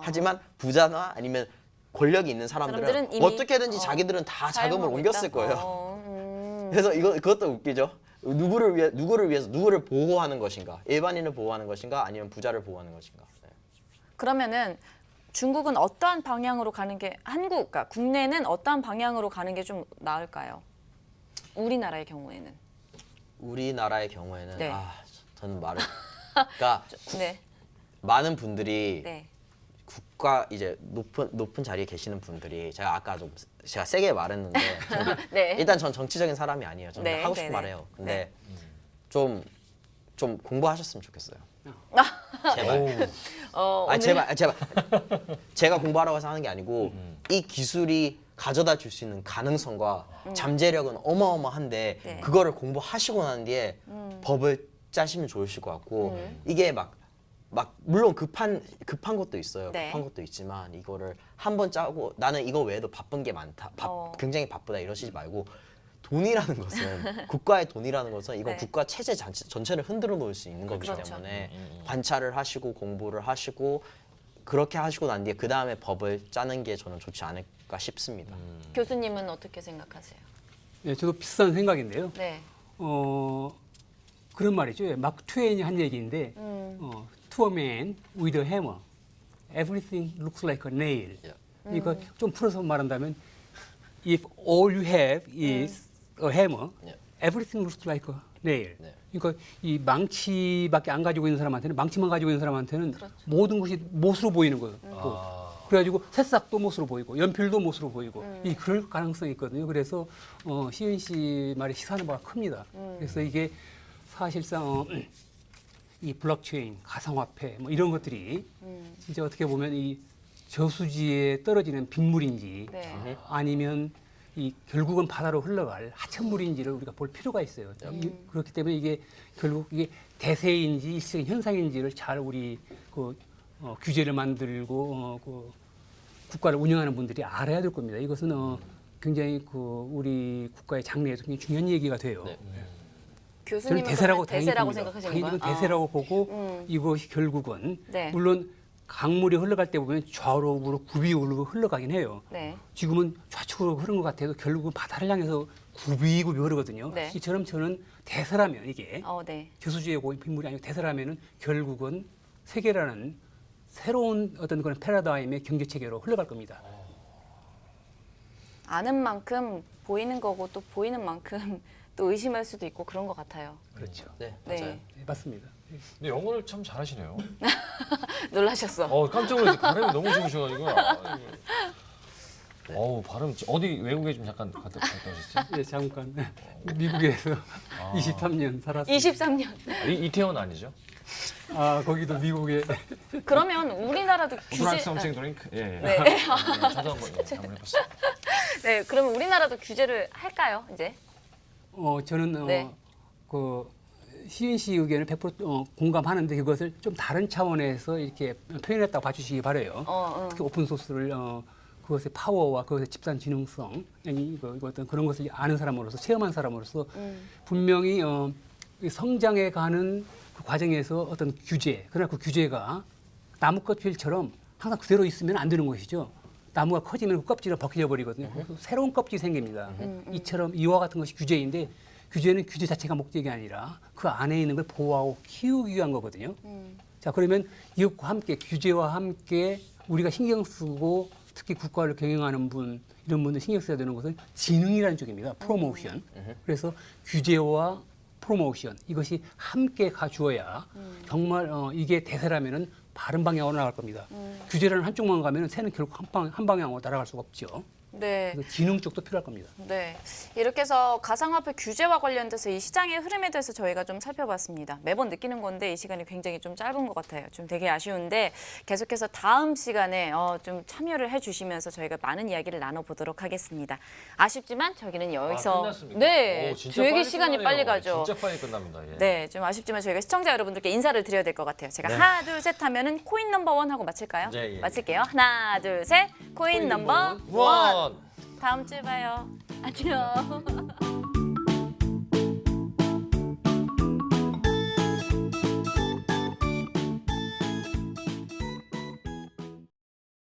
하지만 부자나 아니면 권력이 있는 사람들은 사람들은 이미, 어떻게든지 자기들은 다 자금을 사용하고 옮겼을 있다? 거예요. 그래서 그것도 웃기죠. 누구를 위해서 누구를 보호하는 것인가? 일반인을 보호하는 것인가? 아니면 부자를 보호하는 것인가? 네. 그러면은 중국은 어떠한 방향으로 가는 게 그러니까 국내는 어떠한 방향으로 가는 게 좀 나을까요? 우리나라의 경우에는. 우리나라의 경우에는 네. 저는 그러니까 네. 많은 분들이 네. 국가 이제 높은 자리에 계시는 분들이 제가 세게 말했는데 네. 일단 전 정치적인 사람이 아니에요. 저는 네, 하고 싶은 네네. 말해요. 근데 네. 좀 공부하셨으면 좋겠어요. 제발. 오늘 제발. 제가 공부하라고 해서 하는 게 아니고 이 기술이 가져다 줄 수 있는 가능성과 잠재력은 어마어마한데 네. 그거를 공부하시고 난 뒤에 법을 짜시면 좋으실 것 같고 이게 막 물론 급한 것도 있어요. 네. 급한 것도 있지만 이거를 한 번 짜고 나는 이거 외에도 바쁜 게 많다. 굉장히 바쁘다 이러시지 말고 돈이라는 것은 국가의 돈이라는 것은 이건 네. 국가 체제 전체를 흔들어 놓을 수 있는 거기 그렇죠. 때문에 관찰을 하시고 공부를 하시고 그렇게 하시고 난 뒤에 그 다음에 법을 짜는 게 저는 좋지 않을까 싶습니다. 교수님은 어떻게 생각하세요? 네, 저도 비슷한 생각인데요. 네. 그런 말이죠. 마크 트웨인이 한 얘기인데, To a man with a hammer, everything looks like a nail. 그러니까 좀 풀어서 말한다면, if all you have is a hammer, everything looks like a nail. 네. 그러니까 이 망치밖에 안 가지고 있는 사람한테는, 망치만 가지고 있는 사람한테는 모든 것이 못으로 보이는 거예요. 그래가지고 새싹도 못으로 보이고 연필도 못으로 보이고 그럴 가능성이 있거든요. 그래서 시은 씨 말에 시사하는 바가 큽니다. 그래서 이게 사실상 이 블록체인, 가상화폐 뭐 이런 것들이 진짜 어떻게 보면 이 저수지에 떨어지는 빗물인지 네. 아니면 이 결국은 바다로 흘러갈 하천물인지를 우리가 볼 필요가 있어요. 그렇기 때문에 이게 결국 이게 대세인지 일시적인 현상인지를 잘 우리 규제를 만들고 그 국가를 운영하는 분들이 알아야 될 겁니다. 이것은 굉장히 우리 국가의 장래에도 굉장히 중요한 얘기가 돼요. 네. 저는 교수님은 대세라고 대세라고 봅니다. 생각하시는 이건 거예요? 대세라고 보고 이것이 결국은 네. 물론 강물이 흘러갈 때 보면 좌우로 우로 굽이구로 흘러가긴 해요. 네. 지금은 좌측으로 흐른 것 같아도 결국은 바다를 향해서 굽이굽이 흐르거든요. 네. 이처럼 저는 대세라면 이게 네. 저수지에 고인 빗물이 아니고 대세라면은 결국은 세계라는 새로운 어떤 그런 패러다임의 경제 체계로 흘러갈 겁니다. 아는 만큼 보이는 거고 또 보이는 만큼 또 의심할 수도 있고 그런 것 같아요. 그렇죠. 네, 네. 맞아요. 네, 맞습니다. 근데 영어를 참 잘하시네요. 놀라셨어. 깜짝 놀랐어요. 발음이 너무 좋으셔가지고. 발음 어디 외국에 좀 잠깐 갔다 오셨어요? 예, 잠깐 미국에서 23년 살았습니다. 23년. 이태원 아니죠? 거기도 미국에 그러면 우리나라도 Would you like 규제. something drink? 예. 네. 저도 한번 해봤어요. 네. 그러면 우리나라도 규제를 할까요, 이제? 저는 네. 시은 씨 의견을 100% 공감하는데 그것을 좀 다른 차원에서 이렇게 표현했다고 봐주시기 바라요. 특히 오픈 소스를 그것의 파워와 그것의 집단 지능성, 이거 어떤 그런 것을 아는 사람으로서 체험한 사람으로서 분명히 이 성장해 가는 그 과정에서 어떤 규제, 그러나 그 규제가 나무 껍질처럼 항상 그대로 있으면 안 되는 것이죠. 나무가 커지면 그 껍질이 벗겨져 버리거든요. 새로운 껍질이 생깁니다. 이처럼 이와 같은 것이 규제인데 규제는 규제 자체가 목적이 아니라 그 안에 있는 걸 보호하고 키우기 위한 거거든요. 자, 그러면 이것과 함께 규제와 함께 우리가 신경 쓰고 특히 국가를 경영하는 분 이런 분들 신경 써야 되는 것은 지능이라는 쪽입니다. 프로모션. 그래서 규제와 프로모션 이것이 함께 가주어야 정말 이게 대세라면은 바른 방향으로 나갈 겁니다. 규제라는 한쪽만 가면은 새는 결국 한 방향으로 날아갈 수가 없죠. 네. 그래서 지능 쪽도 필요할 겁니다. 네. 이렇게 해서 가상화폐 규제와 관련돼서 이 시장의 흐름에 대해서 저희가 좀 살펴봤습니다. 매번 느끼는 건데 이 시간이 굉장히 좀 짧은 것 같아요. 좀 되게 아쉬운데 계속해서 다음 시간에 좀 참여를 해주시면서 저희가 많은 이야기를 나눠보도록 하겠습니다. 아쉽지만 저희는 여기서 끝났습니까? 네, 오, 진짜 되게 빨리 시간이 끝나네요. 빨리 가죠. 진짜 빨리 끝납니다. 예. 네, 좀 아쉽지만 저희가 시청자 여러분들께 인사를 드려야 될 것 같아요. 제가 하나, 둘, 셋 하면은 코인 넘버 원 하고 마칠까요? 네, 예. 마칠게요. 하나, 둘, 셋. 코인 넘버 원. 원. 다음 주에 봐요. 안녕.